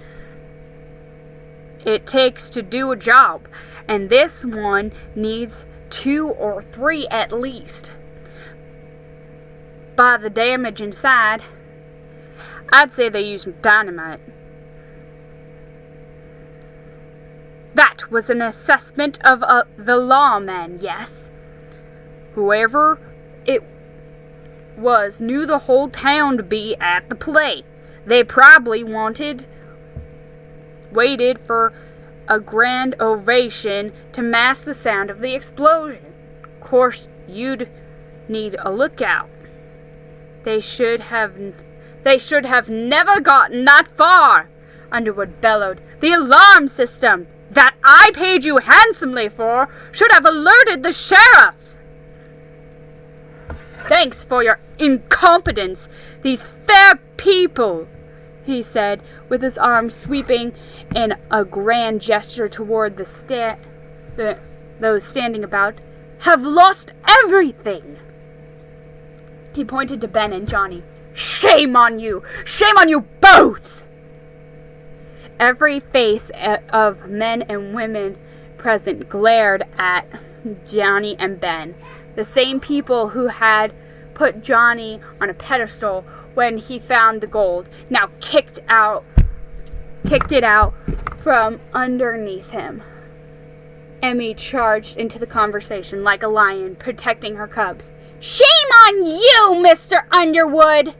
it takes to do a job, and this one needs 2 or 3 at least. By the damage inside, I'd say they used dynamite. That was an assessment of the lawman, yes. Whoever it was knew the whole town to be at the play. They probably waited for a grand ovation to mask the sound of the explosion. Of course, you'd need a lookout. They should have never gotten that far, Underwood bellowed. The alarm system that I paid you handsomely for should have alerted the sheriff. Thanks for your incompetence. These fair people, he said, with his arm sweeping in a grand gesture toward those standing about, have lost everything. He pointed to Ben and Johnny. Shame on you! Shame on you both! Every face of men and women present glared at Johnny and Ben, the same people who had put Johnny on a pedestal when he found the gold, now kicked it out from underneath him. Emmy charged into the conversation like a lion protecting her cubs. Shame on you, Mr. Underwood!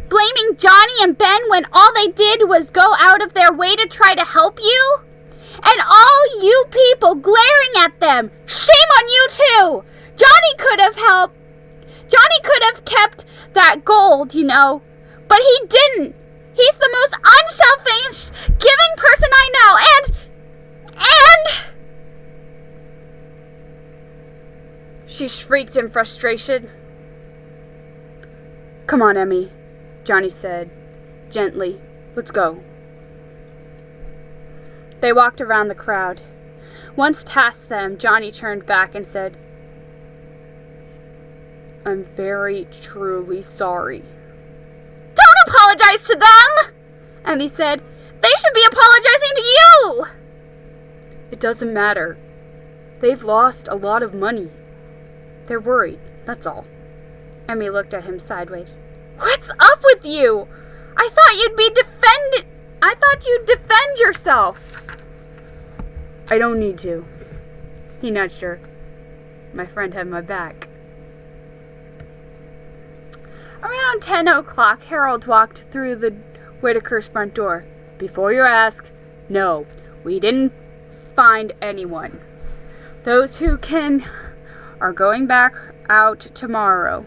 Blaming Johnny and Ben when all they did was go out of their way to try to help you? And all you people glaring at them. Shame on you too! Johnny could have kept that gold, you know, but he didn't. He's the most unselfish, giving person I know, and... She shrieked in frustration. Come on, Emmy, Johnny said, gently. Let's go. They walked around the crowd. Once past them, Johnny turned back and said, I'm very, truly sorry. Don't apologize to them, Emmy said. They should be apologizing to you. It doesn't matter. They've lost a lot of money. They're worried, that's all. Emmy looked at him sideways. What's up with you? I thought you'd defend yourself. I don't need to. He nudged her. My friend had my back. Around 10 o'clock, Harold walked through the Whitaker's front door. Before you ask, no, we didn't find anyone. Those who can are going back out tomorrow.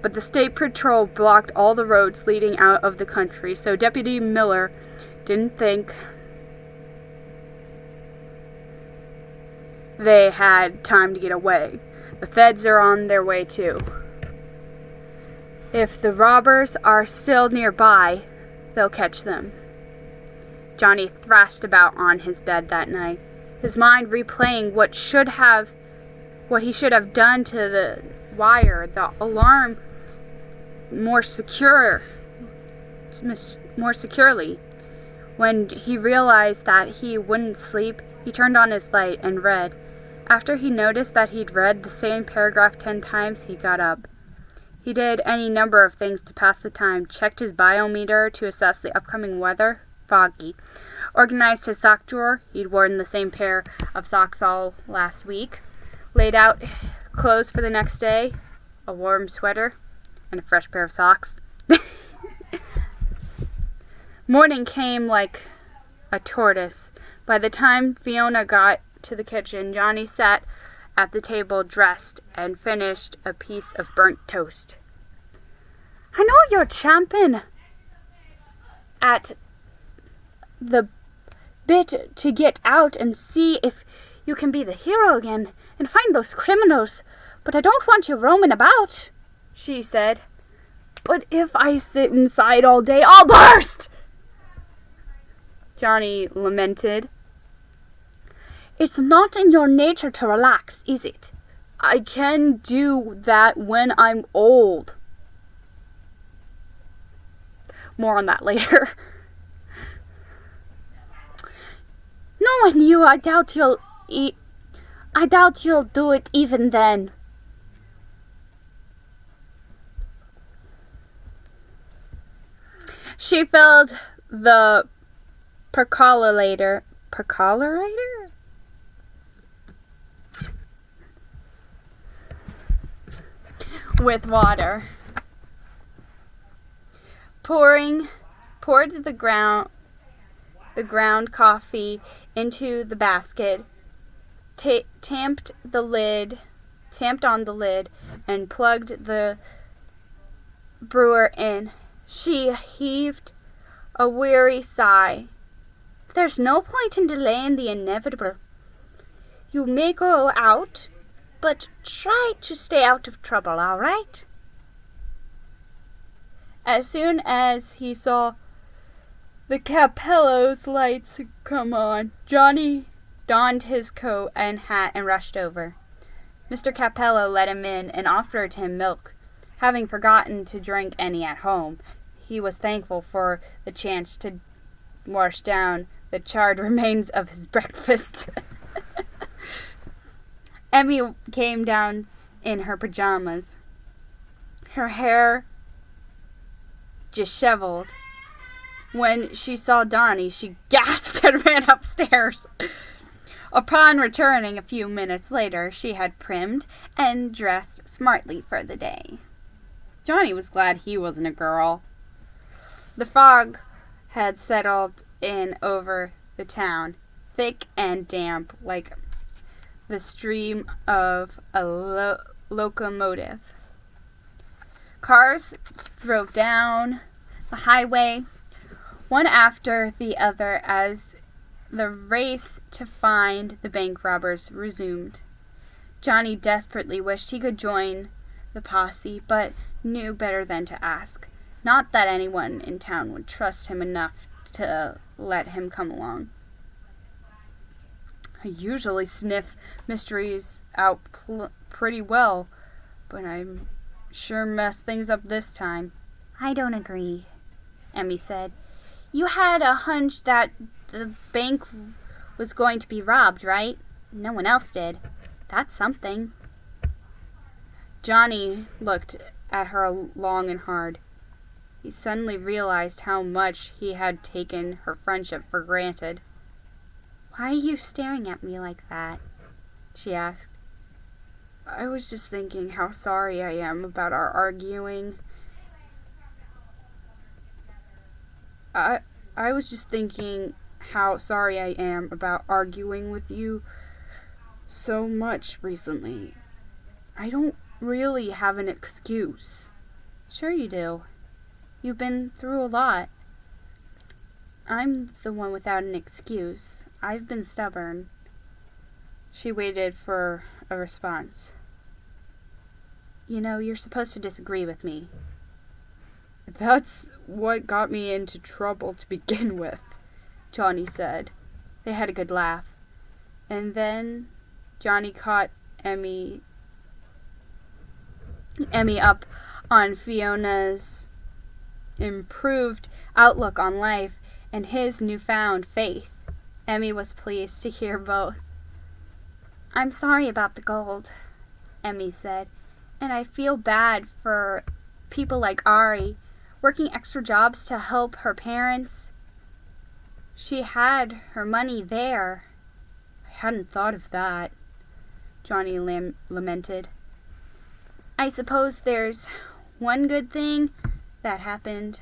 But the state patrol blocked all the roads leading out of the country, so Deputy Miller didn't think they had time to get away. The feds are on their way too. If the robbers are still nearby, they'll catch them. Johnny thrashed about on his bed that night, his mind replaying what he should have done to the wire, the alarm more securely. When he realized that he wouldn't sleep, he turned on his light and read. After he noticed that he'd read the same paragraph 10 times, he got up. He did any number of things to pass the time, checked his biometer to assess the upcoming weather, foggy, organized his sock drawer, he'd worn the same pair of socks all last week, laid out clothes for the next day, a warm sweater, and a fresh pair of socks. Morning came like a tortoise. By the time Fiona got to the kitchen, Johnny sat at the table dressed and finished a piece of burnt toast. I know you're champing at the bit to get out and see if you can be the hero again and find those criminals, but I don't want you roaming about, she said. But if I sit inside all day, I'll burst! Johnny lamented. It's not in your nature to relax, is it? I can do that when I'm old. More on that later. Knowing you, I doubt you'll do it even then. She filled the percolator with water. Poured the ground coffee into the basket, tamped on the lid, and plugged the brewer in. She heaved a weary sigh. There's no point in delaying the inevitable. You may go out, but try to stay out of trouble, all right? As soon as he saw the Capello's lights come on, Johnny donned his coat and hat and rushed over. Mr. Capello let him in and offered him milk. Having forgotten to drink any at home, he was thankful for the chance to wash down the charred remains of his breakfast. Emmy came down in her pajamas, her hair disheveled. When she saw Donnie, she gasped and ran upstairs. Upon returning a few minutes later, she had primed and dressed smartly for the day. Johnny was glad he wasn't a girl. The fog had settled in over the town, thick and damp like the stream of a locomotive. Cars drove down the highway, one after the other, as the race to find the bank robbers resumed. Johnny desperately wished he could join the posse, but knew better than to ask. Not that anyone in town would trust him enough to let him come along. I usually sniff mysteries out pretty well, but I'm sure messed things up this time. I don't agree, Emmy said. You had a hunch that the bank was going to be robbed, right? No one else did. That's something. Johnny looked at her long and hard. He suddenly realized how much he had taken her friendship for granted. Why are you staring at me like that? She asked. I was just thinking how sorry I am about our arguing. I was just thinking how sorry I am about arguing with you so much recently. I don't really have an excuse. Sure you do. You've been through a lot. I'm the one without an excuse. I've been stubborn. She waited for a response. You know, you're supposed to disagree with me. That's what got me into trouble to begin with, Johnny said. They had a good laugh. And then Johnny caught Emmy up on Fiona's improved outlook on life and his newfound faith. Emmy was pleased to hear both. I'm sorry about the gold, Emmy said, and I feel bad for people like Ari, working extra jobs to help her parents. She had her money there. I hadn't thought of that, Johnny lamented. I suppose there's one good thing that happened.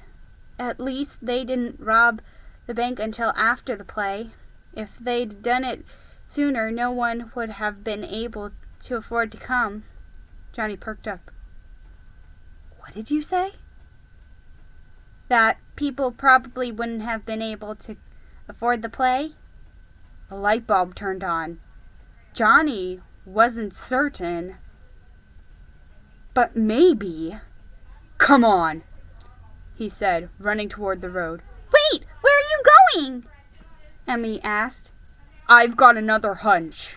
At least they didn't rob the bank until after the play. If they'd done it sooner, no one would have been able to afford to come. Johnny perked up. What did you say? That people probably wouldn't have been able to afford the play? A light bulb turned on. Johnny wasn't certain, but maybe. Come on, he said, running toward the road. Wait, where are you going? Emmy asked. I've got another hunch.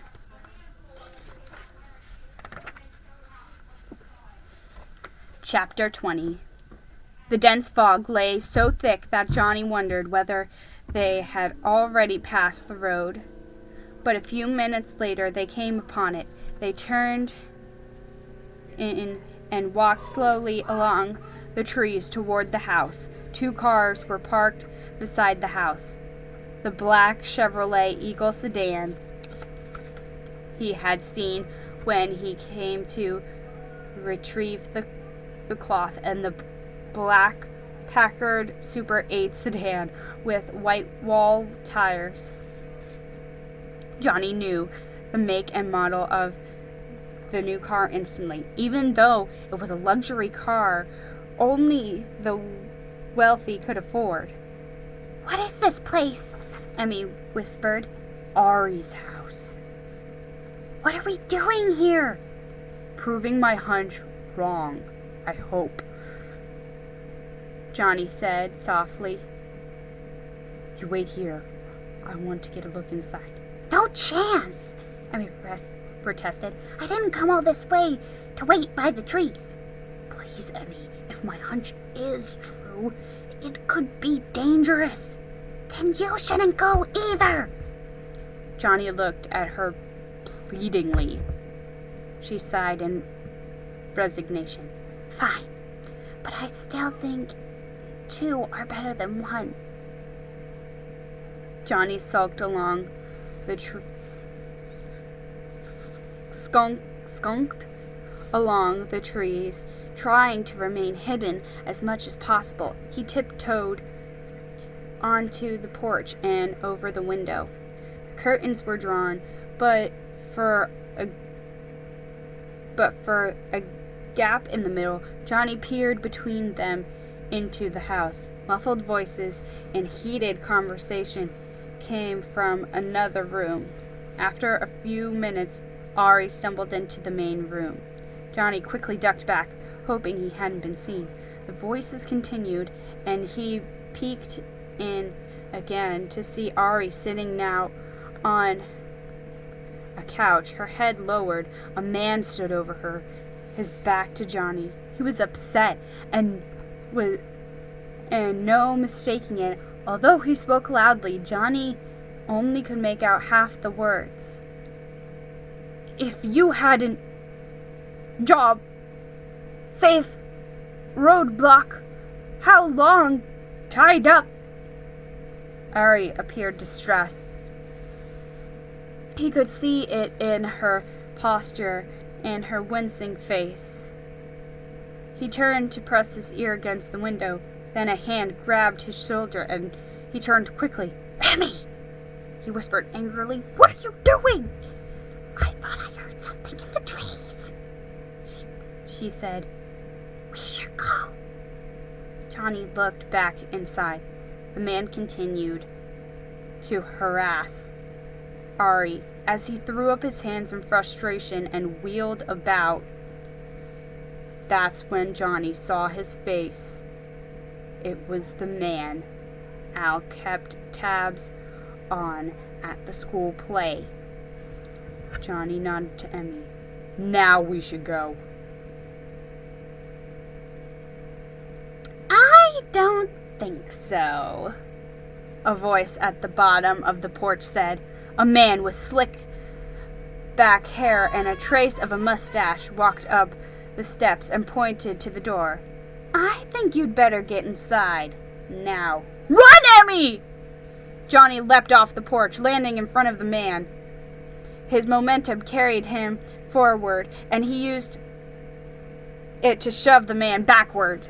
Chapter 20. The dense fog lay so thick that Johnny wondered whether they had already passed the road. But a few minutes later they came upon it. They turned in and walked slowly along the trees toward the house. 2 cars were parked beside the house. The black Chevrolet Eagle sedan he had seen when he came to retrieve the cloth, and the black Packard Super 8 sedan with white wall tires. Johnny knew the make and model of the new car instantly. Even though it was a luxury car only the wealthy could afford. What is this place? Emmy whispered. Ari's house. What are we doing here? Proving my hunch wrong, I hope. Johnny said softly. "You wait here. I want to get a look inside." "No chance," Emmy protested. "I didn't come all this way to wait by the trees." "Please, Emmy, if my hunch is true, it could be dangerous." "Then you shouldn't go either." Johnny looked at her pleadingly. She sighed in resignation. "Fine, but I still think 2 are better than 1. Johnny sulked along the skunked along the trees, trying to remain hidden as much as possible. He tiptoed onto the porch and over the window. The curtains were drawn, but for a gap in the middle, Johnny peered between them into the house. Muffled voices and heated conversation came from another room. After a few minutes, Ari stumbled into the main room. Johnny quickly ducked back, hoping he hadn't been seen. The voices continued, and he peeked in again to see Ari sitting now on a couch, her head lowered. A man stood over her, his back to Johnny. He was upset, and no mistaking it. Although he spoke loudly, Johnny only could make out half the words. "If you hadn't job, safe, roadblock, how long tied up?" Ari appeared distressed. He could see it in her posture and her wincing face. He turned to press his ear against the window. Then a hand grabbed his shoulder and he turned quickly. "Emmy!" he whispered angrily. "What are you doing?" "I thought I heard something in the trees," she said. "We should go." Johnny looked back inside. The man continued to harass Ari as he threw up his hands in frustration and wheeled about. That's when Johnny saw his face. It was the man Al kept tabs on at the school play. Johnny nodded to Emmy. "Now we should go." "I don't think so," a voice at the bottom of the porch said. A man with slick back hair and a trace of a mustache walked up the steps and pointed to the door. "I think you'd better get inside now." "Run, Emmy!" Johnny leapt off the porch, landing in front of the man. His momentum carried him forward, and he used it to shove the man backward.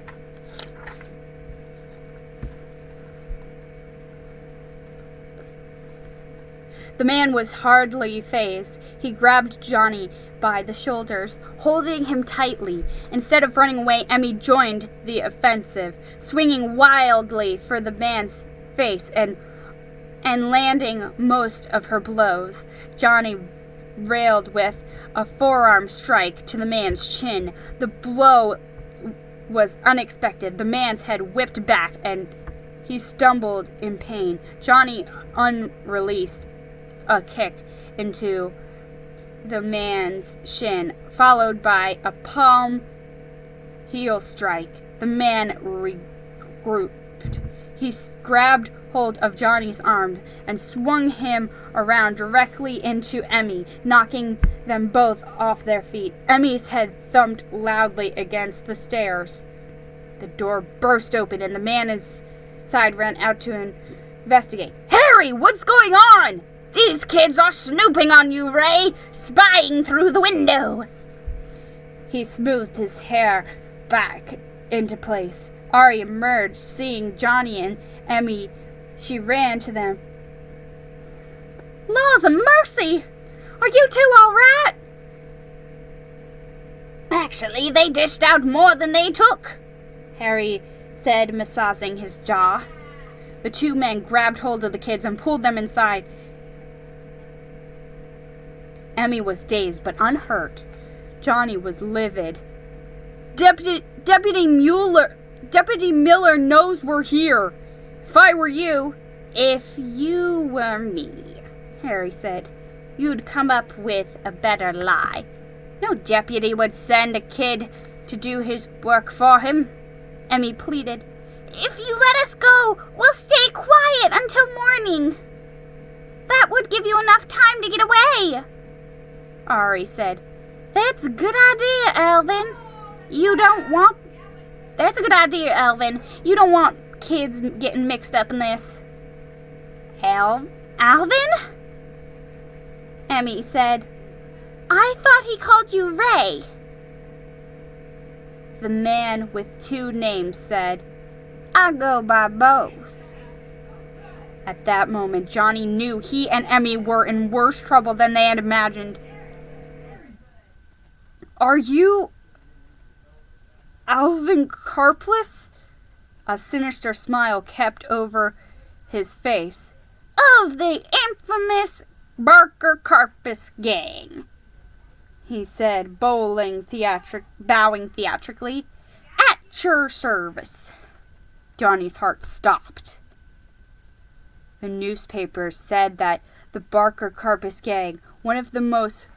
The man was hardly phased. He grabbed Johnny by the shoulders, holding him tightly. Instead of running away, Emmy joined the offensive, swinging wildly for the man's face and landing most of her blows. Johnny railed with a forearm strike to the man's chin. The blow was unexpected. The man's head whipped back and he stumbled in pain. Johnny unreleased a kick into the man's shin, followed by a palm heel strike. The man regrouped. He grabbed hold of Johnny's arm and swung him around directly into Emmy, knocking them both off their feet. Emmy's head thumped loudly against the stairs. The door burst open and the man inside ran out to investigate. "Harry, what's going on?" "These kids are snooping on you, Ray, spying through the window." He smoothed his hair back into place. Ari emerged, seeing Johnny and Emmy. She ran to them. "Laws of mercy! Are you two all right?" "Actually, they dished out more than they took," Harry said, massaging his jaw. The two men grabbed hold of the kids and pulled them inside. Emmy was dazed but unhurt. Johnny was livid. Deputy Mueller, Deputy Miller knows we're here. If I were you..." "If you were me," Harry said, "you'd come up with a better lie. No deputy would send a kid to do his work for him," Emmy pleaded. "If you let us go, we'll stay quiet until morning. That would give you enough time to get away," Ari said. That's a good idea, Alvin. That's a good idea, Alvin. You don't want kids getting mixed up in this." Alvin? Emmy said. "I thought he called you Ray." The man with two names said, "I go by both." At that moment, Johnny knew he and Emmy were in worse trouble than they had imagined. "Are you Alvin Karplus?" A sinister smile kept over his face. "Of the infamous Barker Karpus gang," he said, bowing theatrically. "At your service." Johnny's heart stopped. The newspapers said that the Barker Karpus gang, one of the most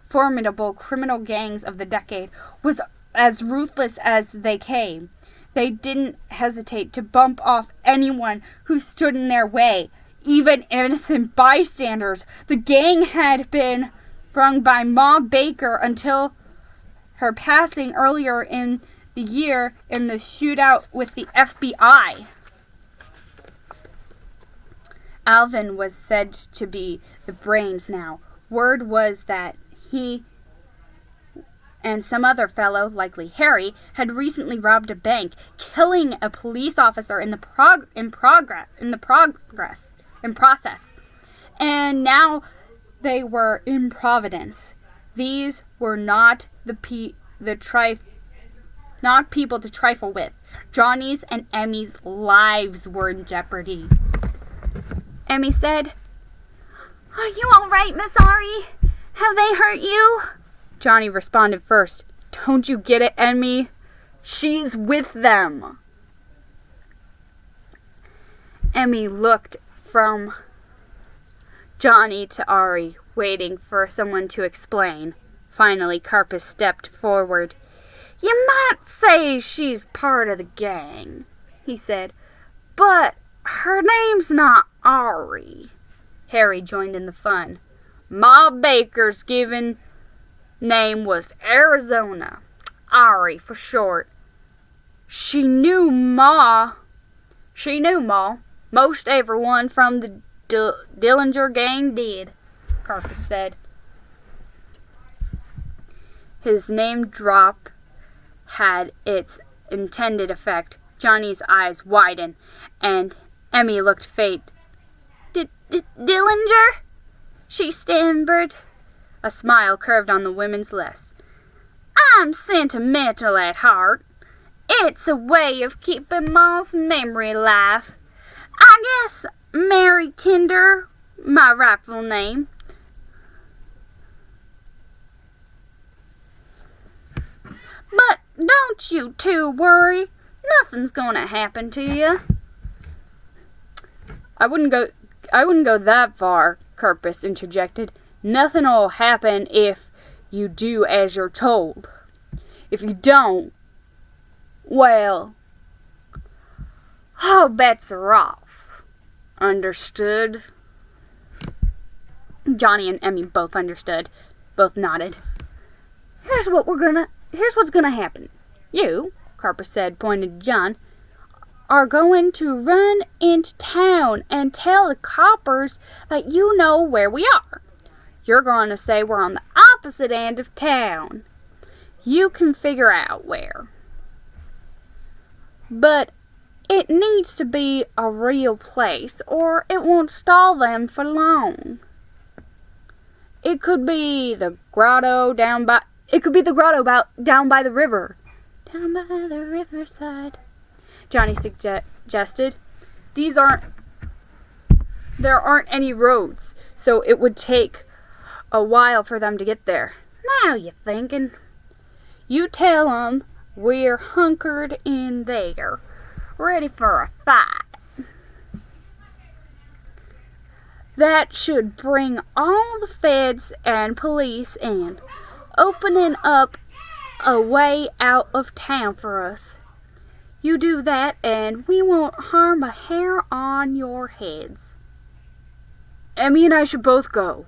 formidable criminal gangs of the decade, was as ruthless as they came. They didn't hesitate to bump off anyone who stood in their way, even innocent bystanders. The gang had been run by Ma Baker until her passing earlier in the year in the shootout with the FBI. Alvin was said to be the brains now. Word was that he and some other fellow, likely Harry, had recently robbed a bank, killing a police officer in the process. And now they were in Providence. These were not not people to trifle with. Johnny's and Emmy's lives were in jeopardy. Emmy said, "Are you all right, Miss Ari? Have they hurt you?" Johnny responded first. "Don't you get it, Emmy? She's with them." Emmy looked from Johnny to Ari, waiting for someone to explain. Finally, Karpus stepped forward. "You might say she's part of the gang," he said, "but her name's not Ari." Harry joined in the fun. "Ma Baker's given name was Arizona. Ari for short. She knew Ma. Most everyone from the Dillinger gang did," Karpus said. His name drop had its intended effect. Johnny's eyes widened, and Emmy looked faint. Dillinger?" she stammered. A smile curved on the women's lips. "I'm sentimental at heart. It's a way of keeping Ma's memory alive. I guess Mary Kinder, my rightful name." "But don't you two worry. Nothing's gonna happen to you." I wouldn't go that far," Karpus interjected. "Nothing'll happen if you do as you're told. If you don't, well, all bets are off. Understood?" Johnny and Emmy both understood. Both nodded. Here's what's gonna happen. You," Karpus said, pointing to John, "are going to run into town and tell the coppers that you know where we are. You're going to say we're on the opposite end of town. You can figure out where. But it needs to be a real place, or it won't stall them for long. It could be the grotto down by the river." "Down by the riverside," Johnny suggested. There aren't any roads, so it would take a while for them to get there." "Now you're thinking." "You tell 'em We're hunkered in there, ready for a fight. That should bring all the feds and police in, opening up a way out of town for us. You do that and we won't harm a hair on your heads. Emmy and I should both go,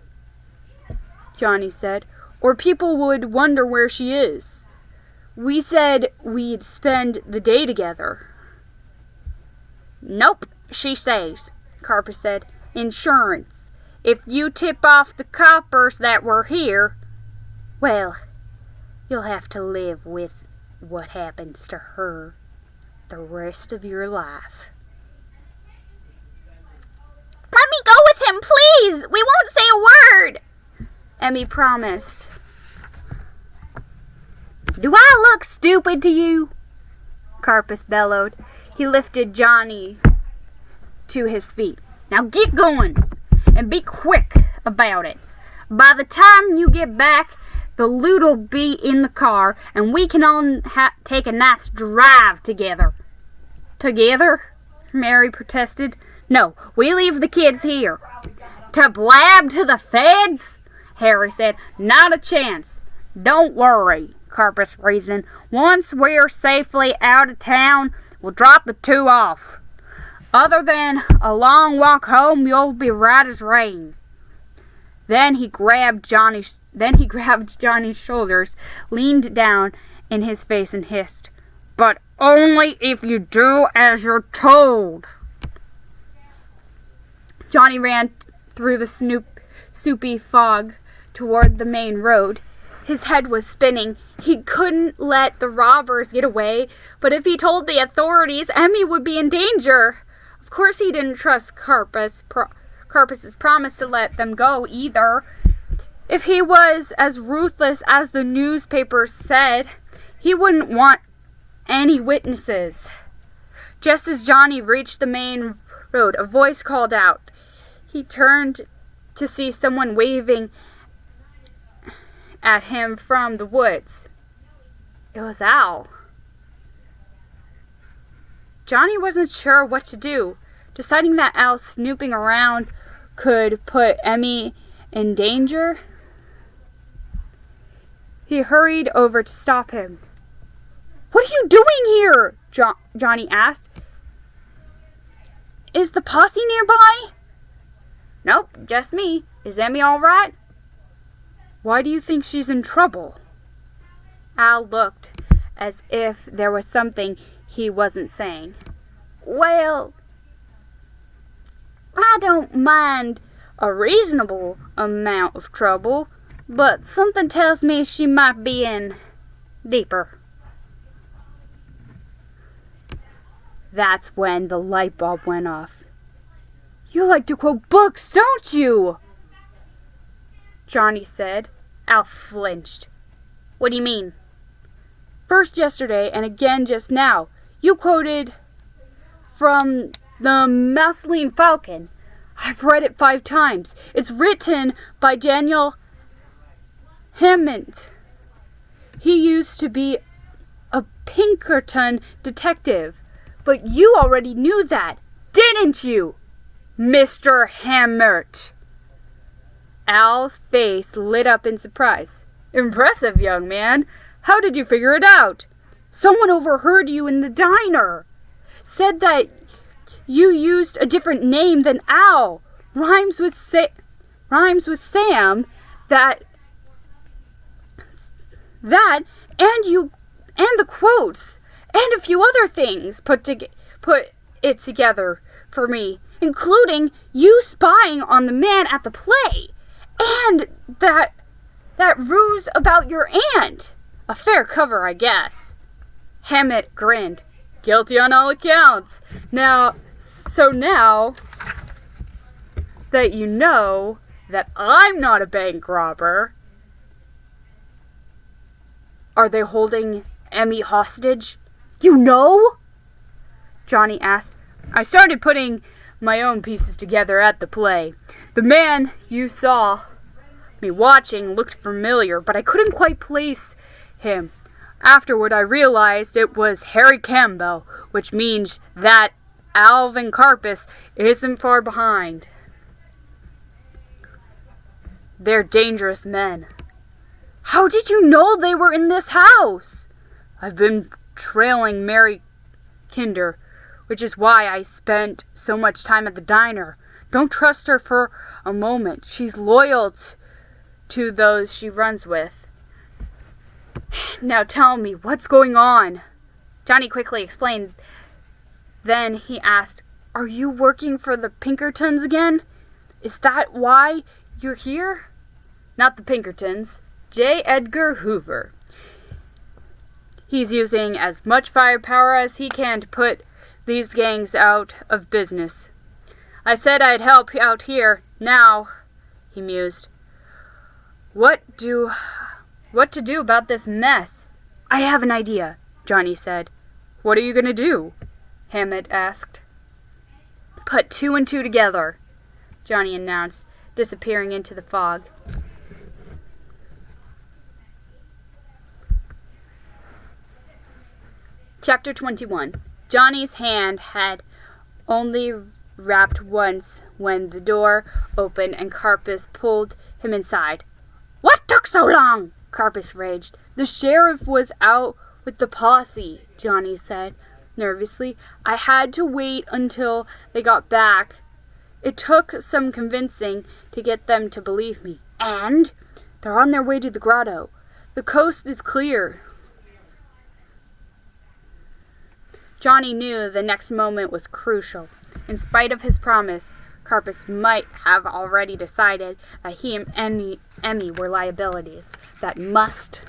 Johnny said, or people would wonder where she is. We said we'd spend the day together. Nope, she says, Carpus said. Insurance. If you tip off the coppers that we're here, well, you'll have to live with what happens to her the rest of your life. Let me go with him, please! We won't say a word! Emmy promised. Do I look stupid to you? Carpus bellowed. He lifted Johnny to his feet. Now get going, and be quick about it. By the time you get back, the loot'll be in the car, and we can all take a nice drive together. Together? Mary protested. No, we leave the kids here. To blab to the feds? Harry said. Not a chance. Don't worry, Carpus reasoned. Once we're safely out of town, we'll drop the two off. Other than a long walk home, you'll be right as rain. Then he grabbed Johnny's shoulders, leaned down in his face and hissed, "But only if you do as you're told." Johnny ran through the soupy fog toward the main road. His head was spinning. He couldn't let the robbers get away, but if he told the authorities, Emmy would be in danger. Of course he didn't trust Carpus's promise to let them go either. If he was as ruthless as the newspapers said, he wouldn't want any witnesses. Just as Johnny reached the main road, a voice called out. He turned to see someone waving at him from the woods. It was Al. Johnny wasn't sure what to do, deciding that Al snooping around could put Emmy in danger. He hurried over to stop him. "What are you doing here?" Johnny asked. "Is the posse nearby?" "Nope, just me. Is Emmy all right?" "Why do you think she's in trouble?" Al looked as if there was something he wasn't saying. "Well, I don't mind a reasonable amount of trouble, but something tells me she might be in deeper." That's when the light bulb went off. "You like to quote books, don't you?" Johnny said. Al flinched. "What do you mean?" "First yesterday and again just now. You quoted from the Mausline Falcon. I've read it 5 times. It's written by Daniel Hammond. He used to be a Pinkerton detective. But you already knew that, didn't you, Mr. Hammert?" Al's face lit up in surprise. "Impressive, young man. How did you figure it out?" "Someone overheard you in the diner. Said that you used a different name than Al. Rhymes with Sam. That and the quotes and a few other things put it together for me, including you spying on the man at the play and that ruse about your aunt. A fair cover, I guess." Hammett grinned. "Guilty on all accounts. Now that you know that I'm not a bank robber." "Are they holding Emmy hostage?" "You know?" Johnny asked. "I started putting my own pieces together at the play. The man you saw me watching looked familiar, but I couldn't quite place him. Afterward, I realized it was Harry Campbell, which means that Alvin Karpis isn't far behind. They're dangerous men. How did you know they were in this house? I've been trailing Mary Kinder, which is why I spent so much time at the diner. Don't trust her for a moment. She's loyal to those she runs with. Now tell me, what's going on? Johnny quickly explained. Then he asked, Are you working for the Pinkertons again? Is that why you're here? Not the Pinkertons. J. Edgar Hoover. He's using as much firepower as he can to put these gangs out of business. I said I'd help out here. Now, he mused. What to do about this mess? I have an idea, Johnny said. What are you going to do? Hammett asked. Put 2 and 2 together, Johnny announced, disappearing into the fog. Chapter 21. Johnny's hand had only rapped once when the door opened and Karpis pulled him inside. What took so long? Karpis raged. The sheriff was out with the posse, Johnny said nervously. I had to wait until they got back. It took some convincing to get them to believe me. And? They're on their way to the grotto. The coast is clear. Johnny knew the next moment was crucial. In spite of his promise, Karpis might have already decided that he and Emmy were liabilities that must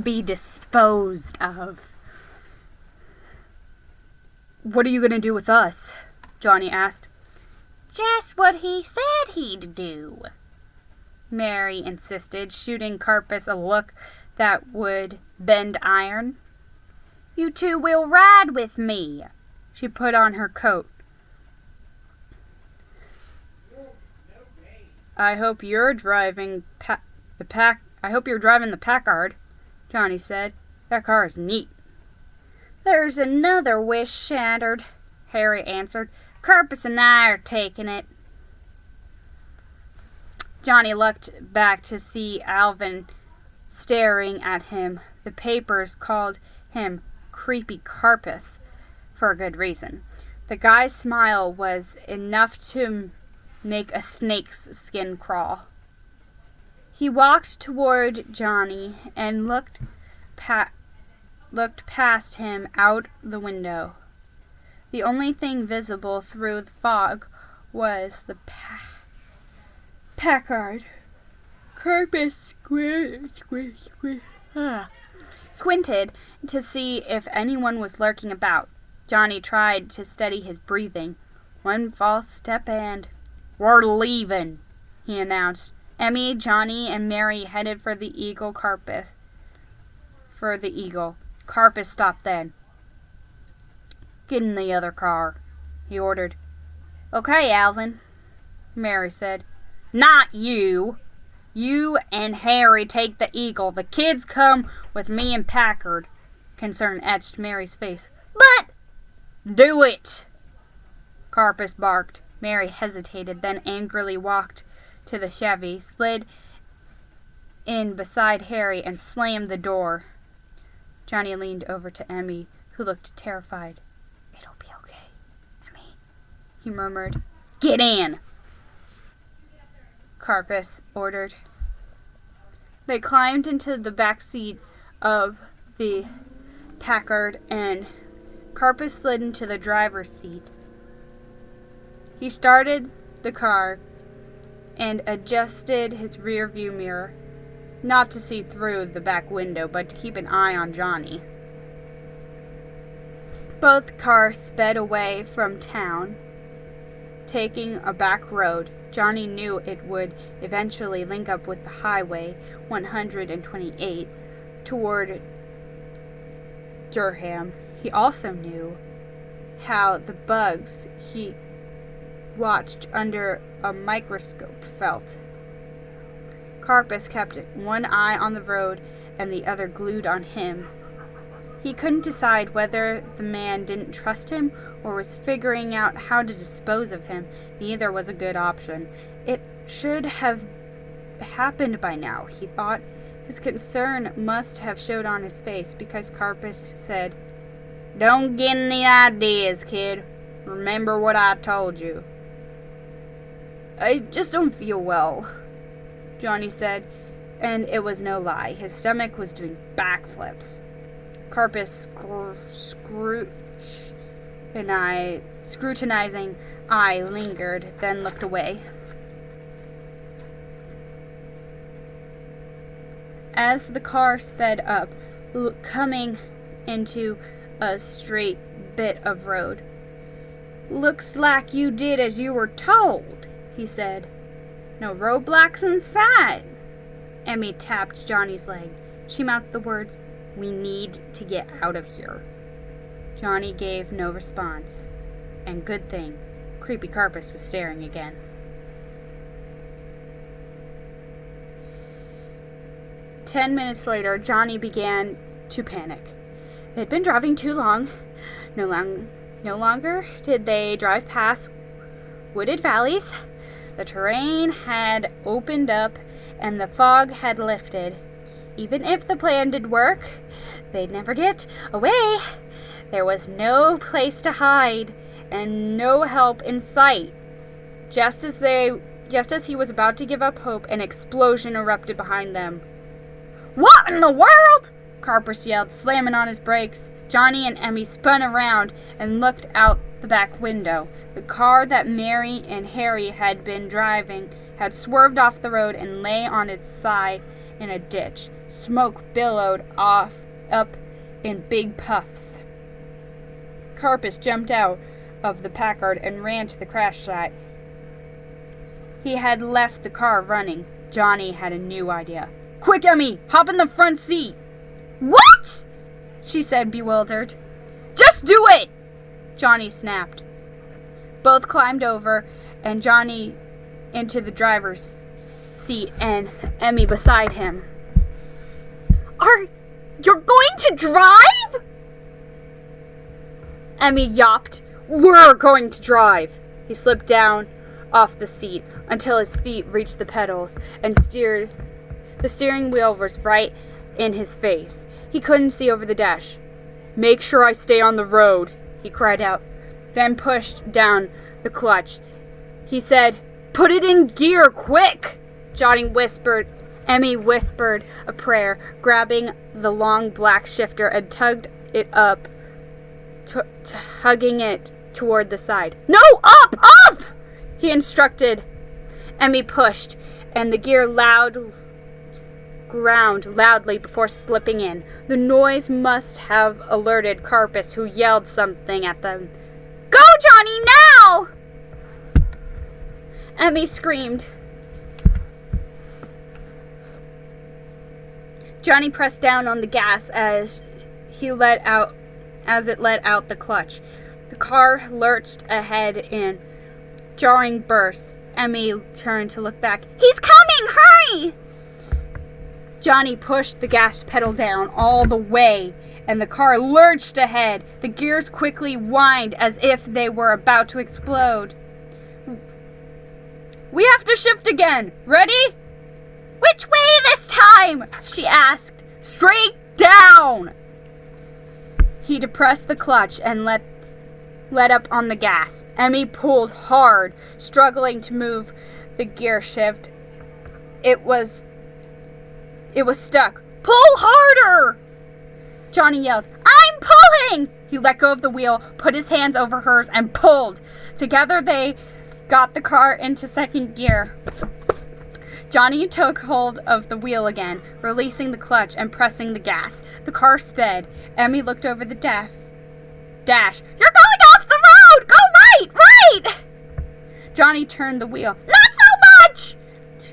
be disposed of. What are you going to do with us? Johnny asked. Just what he said he'd do, Mary insisted, shooting Karpis a look that would bend iron. You two will ride with me. She put on her coat. I hope you're driving the Packard, Johnny said. That car is neat. There's another wish shattered, Harry answered. Karpis and I are taking it. Johnny looked back to see Alvin staring at him. The papers called him Creepy Karpis for a good reason. The guy's smile was enough to make a snake's skin crawl. He walked toward Johnny and looked past him out the window. The only thing visible through the fog was the Packard. Karpis squinted to see if anyone was lurking about. Johnny tried to steady his breathing. One false step and... We're leaving, he announced. Emmy, Johnny, and Mary headed for the Eagle. Karpis stopped then. Get in the other car, he ordered. Okay, Alvin, Mary said. Not you. You and Harry take the Eagle. The kids come with me and Packard. Concern etched Mary's face. But... Do it! Karpis barked. Mary hesitated, then angrily walked to the Chevy, slid in beside Harry, and slammed the door. Johnny leaned over to Emmy, who looked terrified. It'll be okay, Emmy, he murmured. Get in! Karpis ordered. They climbed into the back seat of the Packard, and Karpis slid into the driver's seat. He started the car and adjusted his rear view mirror, not to see through the back window, but to keep an eye on Johnny. Both cars sped away from town, taking a back road. Johnny knew it would eventually link up with the Highway 128 toward Durham. He also knew how the bugs he watched under a microscope felt. Karpis kept one eye on the road and the other glued on him. He couldn't decide whether the man didn't trust him or was figuring out how to dispose of him. Neither was a good option. It should have happened by now, he thought. His concern must have showed on his face because Karpis said, "Don't get any ideas, kid. Remember what I told you." "I just don't feel well," Johnny said, and it was no lie. His stomach was doing backflips. Karpis' scrutinizing eye lingered, then looked away. As the car sped up, coming into a straight bit of road. "Looks like you did as you were told," he said. "No roadblocks in sight." Emmy tapped Johnny's leg. She mouthed the words, "We need to get out of here." Johnny gave no response. And good thing, Creepy Karpis was staring again. 10 minutes later, Johnny began to panic. They'd been driving too long. No longer did they drive past wooded valleys. The terrain had opened up and the fog had lifted. Even if the plan did work, they'd never get away. There was no place to hide and no help in sight. Just as he was about to give up hope, an explosion erupted behind them. "What in the world?" Karpis yelled, slamming on his brakes. Johnny and Emmy spun around and looked out the back window. The car that Mary and Harry had been driving had swerved off the road and lay on its side in a ditch. Smoke billowed up in big puffs. Karpis jumped out of the Packard and ran to the crash site. He had left the car running. Johnny had a new idea. "Quick, Emmy! Hop in the front seat!" "What?" she said, bewildered. "Just do it!" Johnny snapped. Both climbed over, and Johnny into the driver's seat and Emmy beside him. You're going to drive?" Emmy yawped. "We're going to drive." He slipped down off the seat until his feet reached the pedals and the steering wheel was right in his face. He couldn't see over the dash. "Make sure I stay on the road," he cried out, then pushed down the clutch. He said, "Put it in gear, quick!" Johnny whispered. Emmy whispered a prayer, grabbing the long black shifter and tugged it up, hugging it toward the side. "No, up, up!" he instructed. Emmy pushed, and the gear ground loudly before slipping in. The noise must have alerted Karpis, who yelled something at them. "Go, Johnny, now!" Emmy screamed. Johnny pressed down on the gas as it let out the clutch. The car lurched ahead in jarring bursts. Emmy turned to look back. "He's coming! Hurry!" Johnny pushed the gas pedal down all the way, and the car lurched ahead. The gears quickly whined as if they were about to explode. "We have to shift again. Ready?" "Which way this time?" she asked. "Straight down!" He depressed the clutch and let up on the gas. Emmy pulled hard, struggling to move the gear shift. It was stuck. "Pull harder!" Johnny yelled. "I'm pulling!" He let go of the wheel, put his hands over hers, and pulled. Together they got the car into second gear. Johnny took hold of the wheel again, releasing the clutch and pressing the gas. The car sped. Emmy looked over the dash. "You're going off the road! Go right! Right!" Johnny turned the wheel. "Not so much!"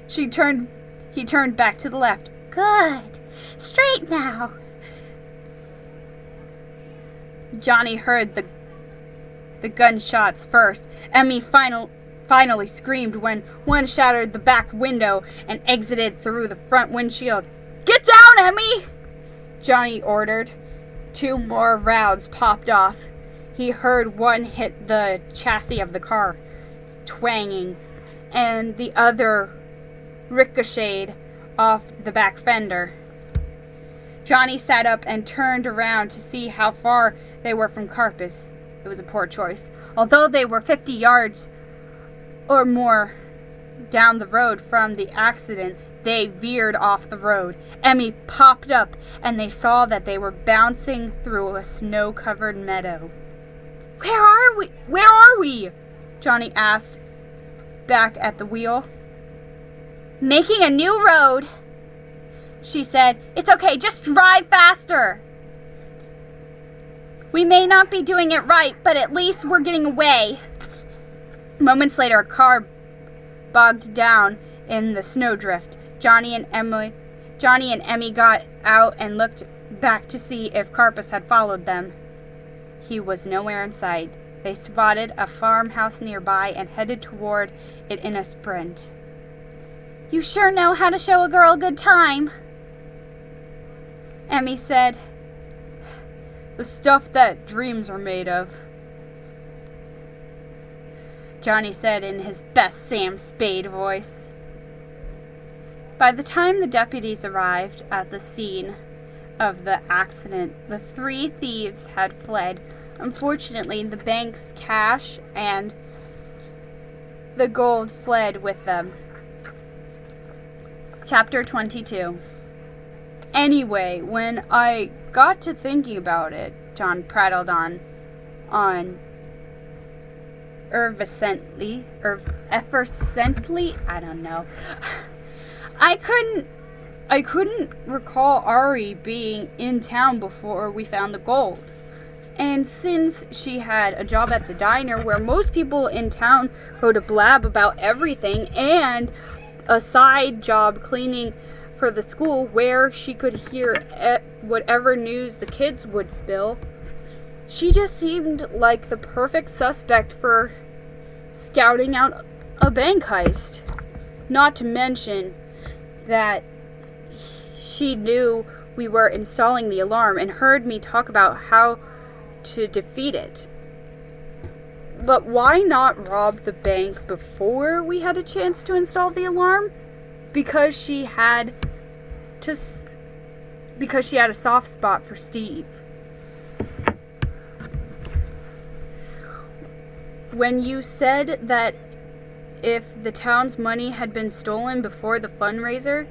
He turned back to the left. "Good. Straight now." Johnny heard the gunshots first. Emmy finally screamed when one shattered the back window and exited through the front windshield. "Get down, Emmy!" Johnny ordered. 2 more rounds popped off. He heard one hit the chassis of the car, twanging, and the other ricocheted off the back fender. Johnny sat up and turned around to see how far they were from Karpis. It was a poor choice. Although they were 50 yards or more down the road from the accident, they veered off the road. Emmy popped up, and they saw that they were bouncing through a snow-covered meadow. Where are we? Where are we? Johnny asked, back at the wheel. Making a new road, she said. It's okay, just drive faster. We may not be doing it right, but at least we're getting away. Moments later, a car bogged down in the snowdrift. Johnny and Emmy got out and looked back to see if Karpis had followed them. He was nowhere in sight. They spotted a farmhouse nearby and headed toward it in a sprint. You sure know how to show a girl a good time, Emmy said. The stuff that dreams are made of, Johnny said in his best Sam Spade voice. By the time the deputies arrived at the scene of the accident, the 3 thieves had fled. Unfortunately, the bank's cash and the gold fled with them. Chapter 22. Anyway, when I got to thinking about it, John prattled on effervescently, I don't know. I couldn't recall Ari being in town before we found the gold. And since she had a job at the diner where most people in town go to blab about everything, and a side job cleaning for the school where she could hear whatever news the kids would spill, she just seemed like the perfect suspect for scouting out a bank heist. Not to mention that she knew we were installing the alarm and heard me talk about how to defeat it. But why not rob the bank before we had a chance to install the alarm? Because she had a soft spot for Steve. When you said that if the town's money had been stolen before the fundraiser,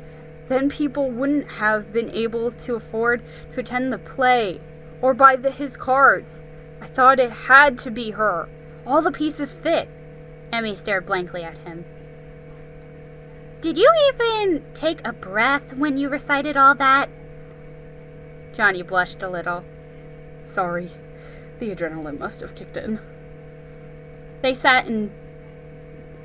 then people wouldn't have been able to afford to attend the play or buy his cards. I thought it had to be her. All the pieces fit. Emmy stared blankly at him. Did you even take a breath when you recited all that? Johnny blushed a little. Sorry, the adrenaline must have kicked in. They sat in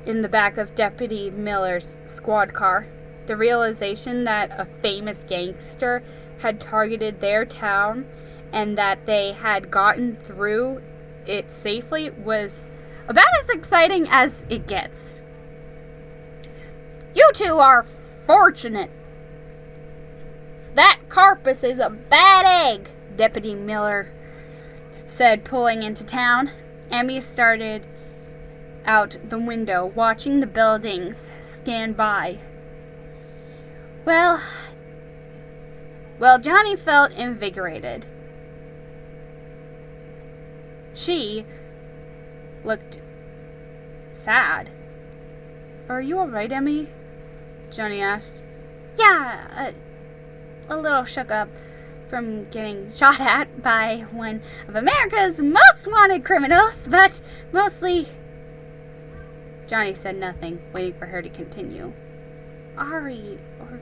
the back of Deputy Miller's squad car. The realization that a famous gangster had targeted their town and that they had gotten through it safely was about as exciting as it gets. You two are fortunate. That Karpis is a bad egg, Deputy Miller said, pulling into town. Emmy started out the window, watching the buildings scan by. Well, Johnny felt invigorated. She looked sad. Are you all right, Emmy? Johnny asked. Yeah, a little shook up from getting shot at by one of America's most wanted criminals, but mostly... Johnny said nothing, waiting for her to continue. Ari, or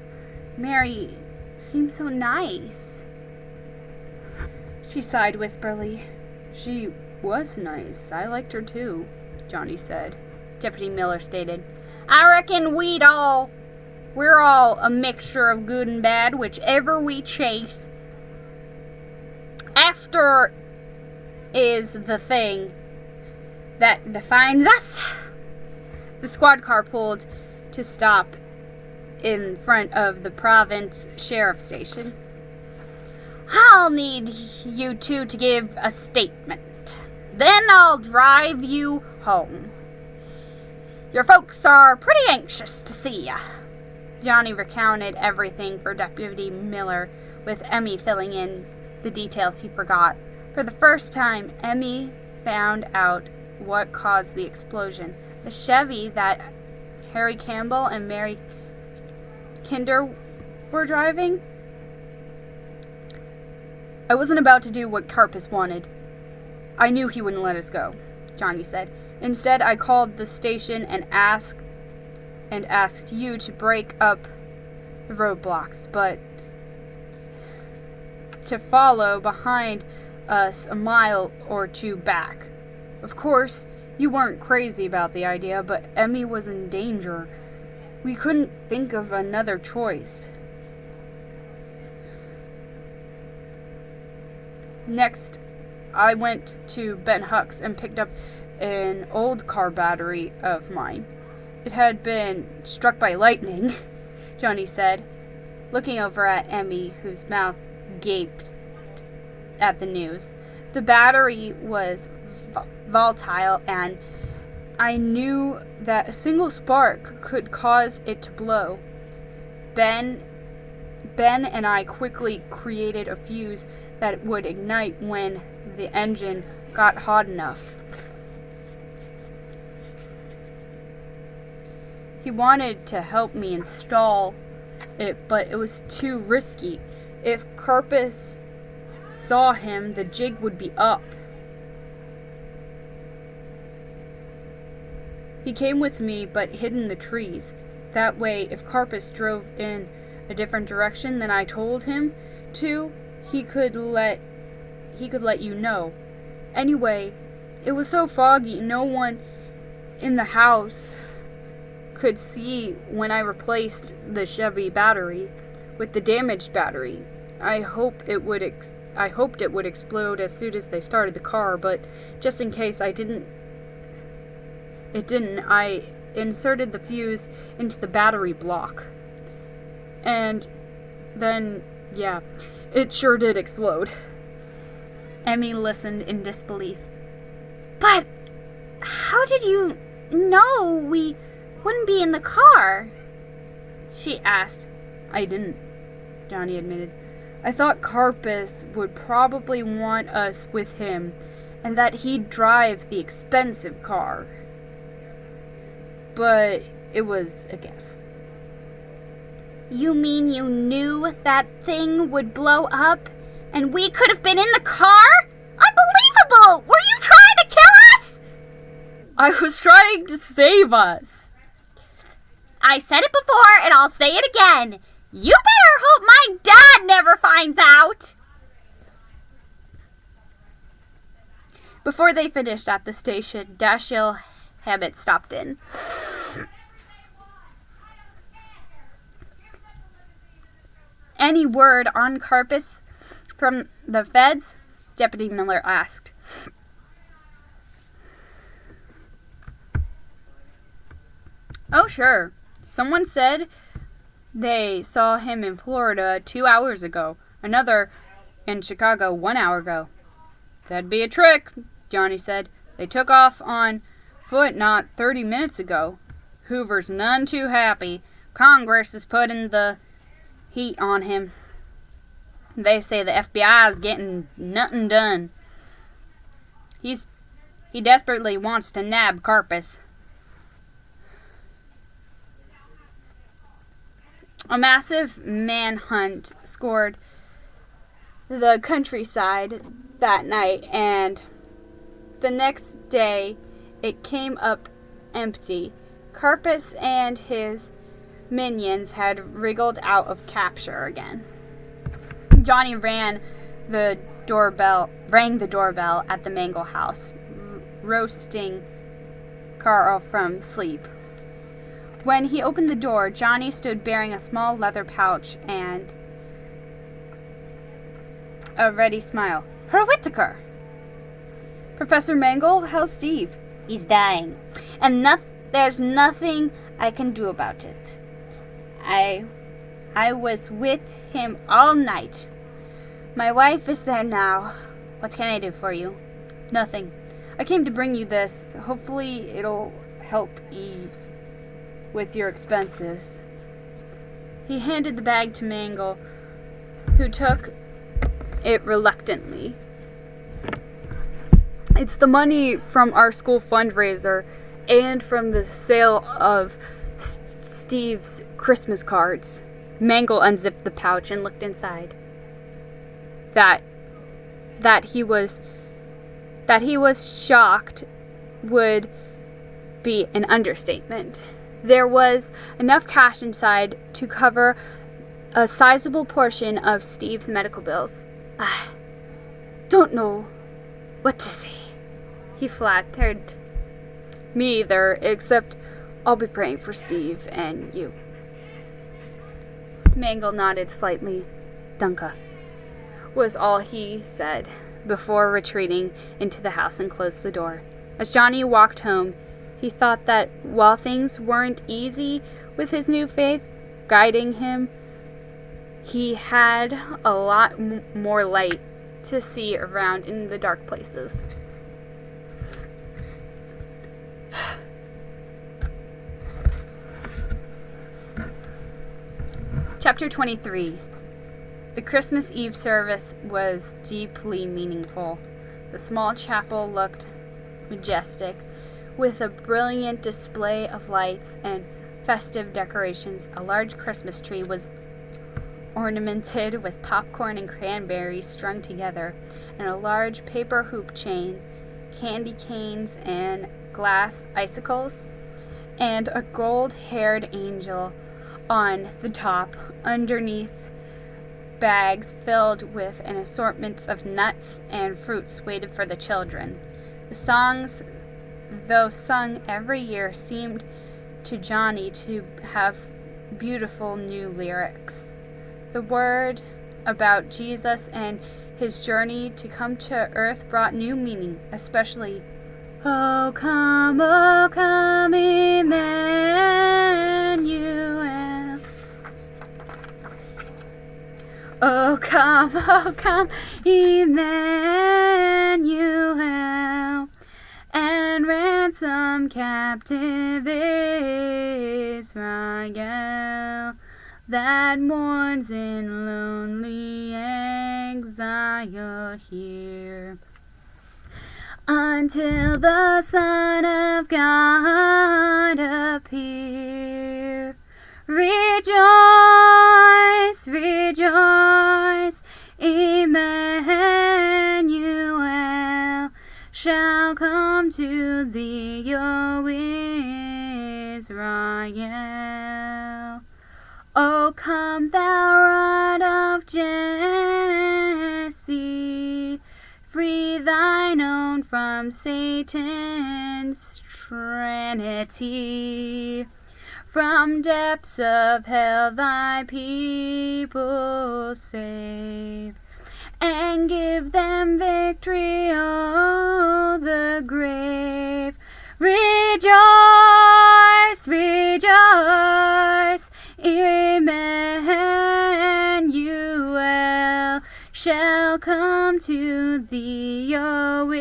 Mary, seemed so nice. She sighed whisperly. She was nice. I liked her too, Johnny said. Deputy Miller stated. I reckon we're all a mixture of good and bad, whichever we chase. After is the thing that defines us. The squad car pulled to stop in front of the province sheriff's station. I'll need you two to give a statement. Then I'll drive you home. Your folks are pretty anxious to see ya." Johnny recounted everything for Deputy Miller, with Emmy filling in the details he forgot. For the first time, Emmy found out what caused the explosion. The Chevy that Harry Campbell and Mary Kinder were driving. "I wasn't about to do what Karpis wanted. I knew he wouldn't let us go," Johnny said. "Instead, I called the station and asked you to break up the roadblocks, but to follow behind us a mile or two back. Of course, you weren't crazy about the idea, but Emmy was in danger. We couldn't think of another choice." Next, I went to Ben Huck's and picked up an old car battery of mine. It had been struck by lightning, Johnny said, looking over at Emmy, whose mouth gaped at the news. The battery was volatile, and I knew that a single spark could cause it to blow. Ben and I quickly created a fuse that would ignite when the engine got hot enough. He wanted to help me install it, but it was too risky. If Karpis saw him, the jig would be up. He came with me, but hid in the trees. That way, if Karpis drove in a different direction than I told him to, he could let you know. Anyway, it was so foggy, no one in the house could see when I replaced the Chevy battery with the damaged battery. I hoped it would explode as soon as they started the car, but just in case it didn't, I inserted the fuse into the battery block. And then, yeah, it sure did explode. Emmy listened in disbelief. "But how did you know we wouldn't be in the car?" she asked. "I didn't," Johnny admitted. "I thought Karpis would probably want us with him, and that he'd drive the expensive car. But it was a guess." "You mean you knew that thing would blow up, and we could have been in the car? Unbelievable! Were you trying to kill us?" "I was trying to save us." "I said it before, and I'll say it again. You better hope my dad never finds out." Before they finished at the station, Dashiell Hammett stopped in. "Any word on Karpis from the feds?" Deputy Miller asked. "Oh, sure. Someone said they saw him in Florida 2 hours ago. Another in Chicago 1 hour ago." "That'd be a trick," Johnny said. "They took off on foot not 30 minutes ago. Hoover's none too happy. Congress is putting the heat on him. They say the FBI is getting nothing done. He desperately wants to nab Karpis." A massive manhunt scored the countryside that night, and the next day it came up empty. Karpis and his minions had wriggled out of capture again. Johnny rang the doorbell at the Mangle house, rousting Carl from sleep. When he opened the door, Johnny stood bearing a small leather pouch and a ready smile. "Herr Whittaker." "Professor Mangle, how's Steve?" "He's dying, and there's nothing I can do about it. I was with him all night. My wife is there now. What can I do for you? Nothing. I came to bring you this. Hopefully it'll help Eve with your expenses. He handed the bag to Mangle, who took it reluctantly. It's the money from our school fundraiser and from the sale of Steve's Christmas cards. Mangle unzipped the pouch and looked inside. That he was shocked would be an understatement. There was enough cash inside to cover a sizable portion of Steve's medical bills. I don't know what to say, he flattered. Me either, except I'll be praying for Steve and you. Mangle nodded slightly. Danke, was all he said before retreating into the house and closed the door. As Johnny walked home, he thought that while things weren't easy with his new faith guiding him, he had a lot more light to see around in the dark places. Chapter 23. The Christmas Eve service was deeply meaningful. The small chapel looked majestic, with a brilliant display of lights and festive decorations. A large Christmas tree was ornamented with popcorn and cranberries strung together, and a large paper hoop chain, candy canes, and glass icicles, and a gold-haired angel on the top. Underneath, bags filled with an assortment of nuts and fruits waited for the children. The songs, though sung every year, seemed to Johnny to have beautiful new lyrics. The word about Jesus and his journey to come to earth brought new meaning, especially, oh come, Emmanuel. Oh come, Emmanuel, and ransom captive Israel that mourns in lonely exile here, until the Son of God appear. Rejoice, rejoice, Emmanuel shall come to thee, O Israel. O come, thou rod of Jesse, free thine own from Satan's trinity. From depths of hell thy people save, and give them victory o'er the grave. Rejoice, rejoice, Emmanuel shall come to thee, O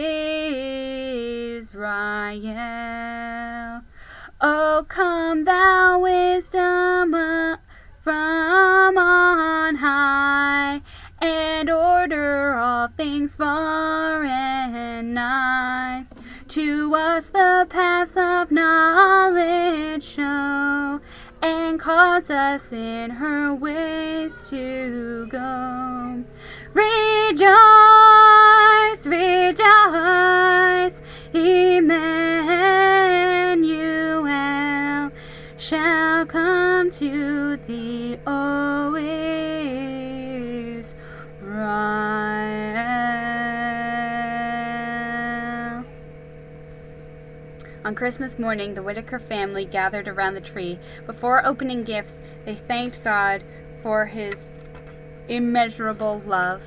Israel. O come, thou wisdom from on high, and order all things far and nigh. To us the paths of knowledge show, and cause us in her ways to go. Rejoice, rejoice, Emmanuel shall come to thee, O Israel. On Christmas morning, the Whitaker family gathered around the tree. Before opening gifts, they thanked God for his immeasurable love.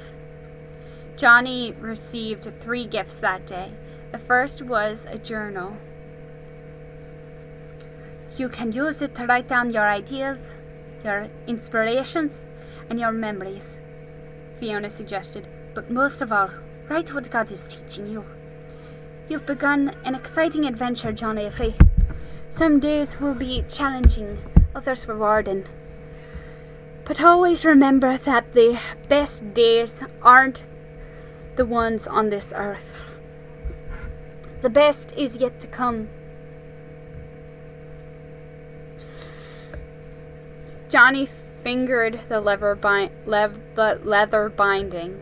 Johnny received 3 gifts that day. The first was a journal. You can use it to write down your ideas, your inspirations, and your memories. Fiona suggested. But most of all, write what God is teaching you. You've begun an exciting adventure, Johnny Free. Some days will be challenging, others rewarding. But always remember that the best days aren't the ones on this earth. The best is yet to come. Johnny fingered the leather binding.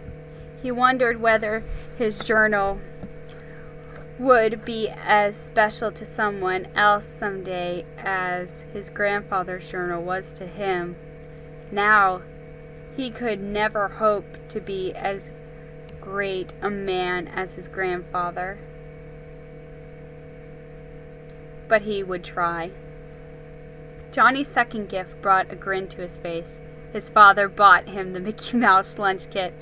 He wondered whether his journal would be as special to someone else someday as his grandfather's journal was to him. Now, he could never hope to be as great a man as his grandfather. But he would try. Johnny's second gift brought a grin to his face. His father bought him the Mickey Mouse lunch kit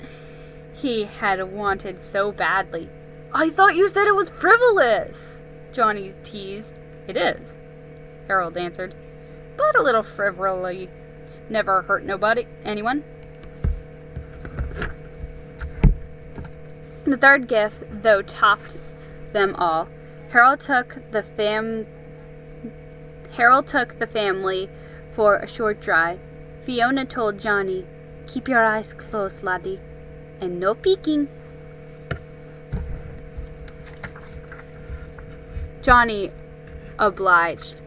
he had wanted so badly. I thought you said it was frivolous, Johnny teased. It is, Harold answered, but a little frivolity never hurt anyone. The third gift, though, topped them all. Harold took the family for a short drive. Fiona told Johnny, "Keep your eyes closed, laddie, and no peeking." Johnny obliged,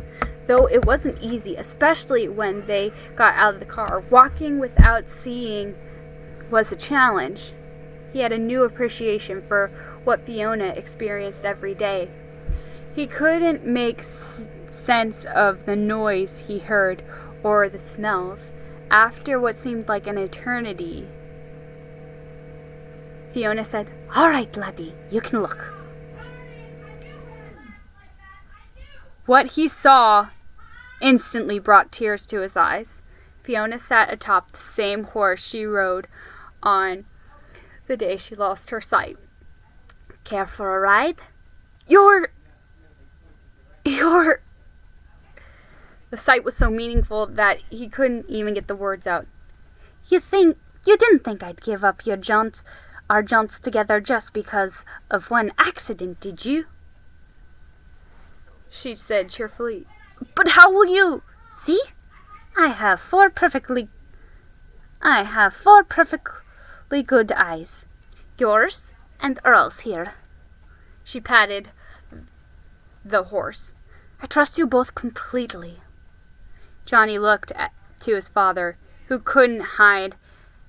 though it wasn't easy, especially when they got out of the car. Walking without seeing was a challenge. He had a new appreciation for what Fiona experienced every day. He couldn't make sense of the noise he heard or the smells. After what seemed like an eternity, Fiona said, "All right, laddie, you can look." What he saw instantly brought tears to his eyes. Fiona sat atop the same horse she rode on the day she lost her sight. "Care for a ride?" You're... The sight was so meaningful that he couldn't even get the words out. You didn't think I'd give up our jaunts together just because of one accident, did you? She said cheerfully. But how will you? See? I have four perfectly good eyes. Yours and Earl's here. She patted the horse. I trust you both completely. Johnny looked to his father, who couldn't hide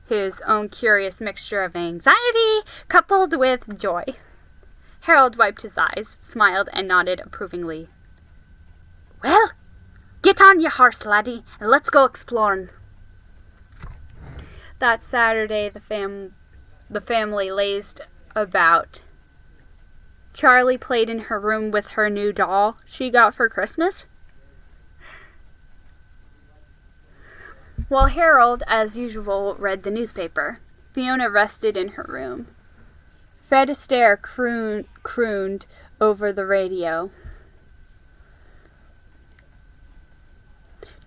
his own curious mixture of anxiety coupled with joy. Harold wiped his eyes, smiled, and nodded approvingly. Well, get on your horse, laddie, and let's go exploring. That Saturday, the family lazed about. Charlie played in her room with her new doll she got for Christmas, while Harold, as usual, read the newspaper. Fiona rested in her room. Fred Astaire crooned over the radio.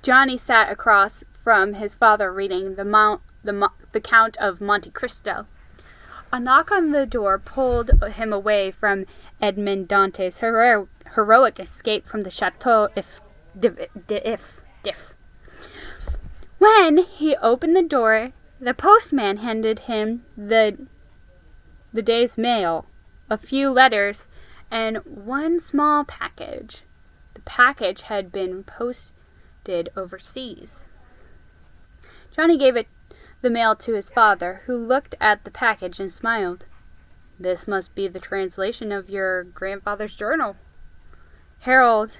Johnny sat across from his father reading the Count of Monte Cristo. A knock on the door pulled him away from Edmond Dante's heroic escape from the Chateau d'If. When he opened the door, the postman handed him the day's mail, a few letters, and one small package. The package had been posted overseas. Johnny gave the mail to his father, who looked at the package and smiled. This must be the translation of your grandfather's journal. Harold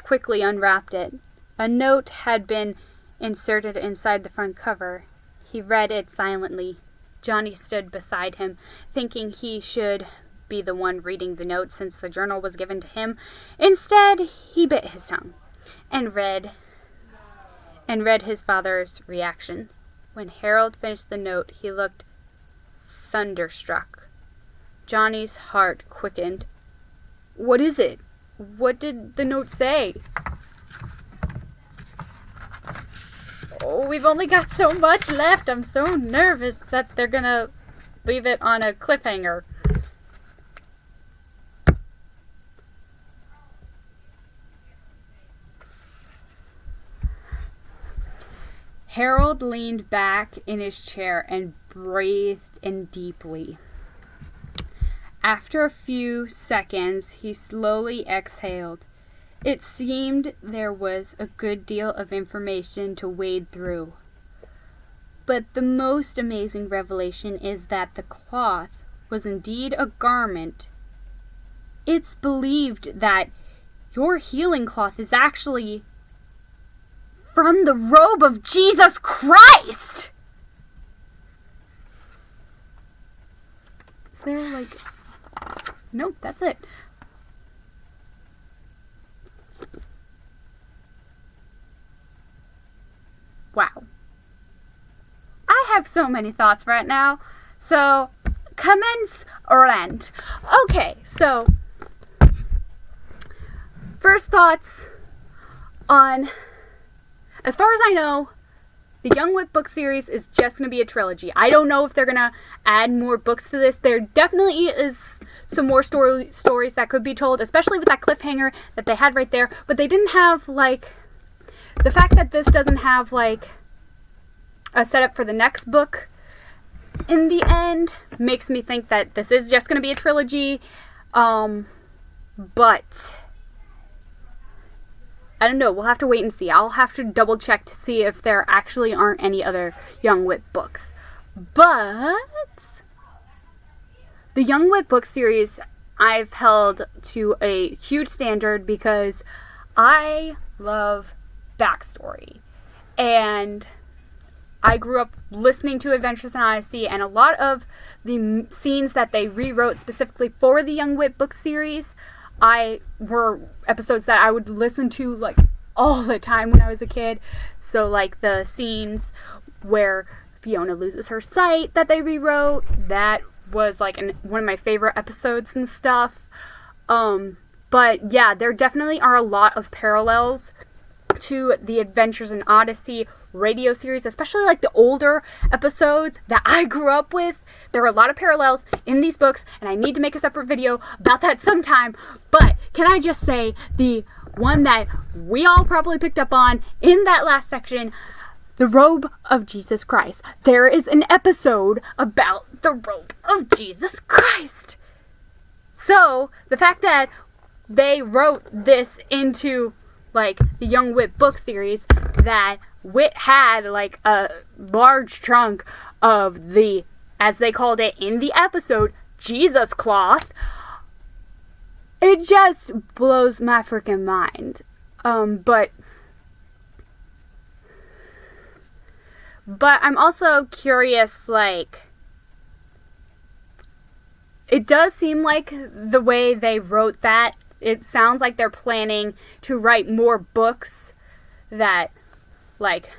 quickly unwrapped it. A note had been inserted inside the front cover. He read it silently. Johnny stood beside him, thinking he should be the one reading the note since the journal was given to him. Instead, he bit his tongue and read his father's reaction. When Harold finished the note, he looked thunderstruck. Johnny's heart quickened. What is it? What did the note say? Oh, we've only got so much left. I'm so nervous that they're gonna leave it on a cliffhanger. Harold leaned back in his chair and breathed in deeply. After a few seconds, he slowly exhaled. It seemed there was a good deal of information to wade through. But the most amazing revelation is that the cloth was indeed a garment. It's believed that your healing cloth is actually from the robe of Jesus Christ! Is there like... Nope, that's it. Wow. I have so many thoughts right now. So, commence rant. Okay, so... First thoughts on... As far as I know, the Young Wit book series is just going to be a trilogy. I don't know if they're going to add more books to this. There definitely is some more stories that could be told, especially with that cliffhanger that they had right there. But they didn't have, like... The fact that this doesn't have, like, a setup for the next book in the end makes me think that this is just going to be a trilogy. But... I don't know, we'll have to wait and see. I'll have to double check to see if there actually aren't any other Young Wit books. But the Young Wit book series I've held to a huge standard because I love backstory. And I grew up listening to Adventures in Odyssey, and a lot of the scenes that they rewrote specifically for the Young Wit book series were episodes that I would listen to like all the time when I was a kid. So like the scenes where Fiona loses her sight that they rewrote, that was like one of my favorite episodes and stuff. But yeah, there definitely are a lot of parallels to the Adventures in Odyssey radio series, especially like the older episodes that I grew up with. There are a lot of parallels in these books, and I need to make a separate video about that sometime. But can I just say, the one that we all probably picked up on in that last section, the robe of Jesus Christ. There is an episode about the robe of Jesus Christ. So the fact that they wrote this into like the Young Wit book series, that Wit had like a large chunk of the, as they called it in the episode, Jesus cloth, it just blows my freaking mind. But I'm also curious, like, it does seem like the way they wrote that, it sounds like they're planning to write more books that, like,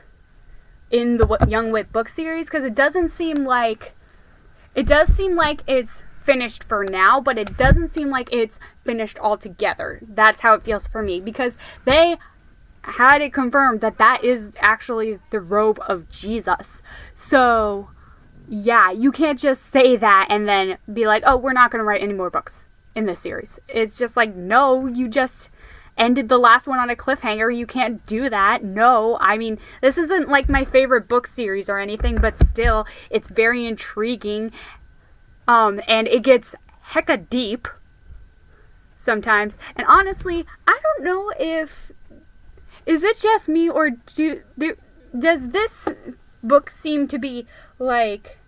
in the Young Wit book series, because it does seem like it's finished for now, but it doesn't seem like it's finished altogether. That's how it feels for me, because they had it confirmed that that is actually the robe of Jesus. So, yeah, you can't just say that and then be like, oh, we're not going to write any more books in this series. It's just like, no, you just ended the last one on a cliffhanger. You can't do that. No, I mean, this isn't like my favorite book series or anything, but still, it's very intriguing. And it gets hecka deep sometimes. And honestly, I don't know if, is it just me, or does this book seem to be like,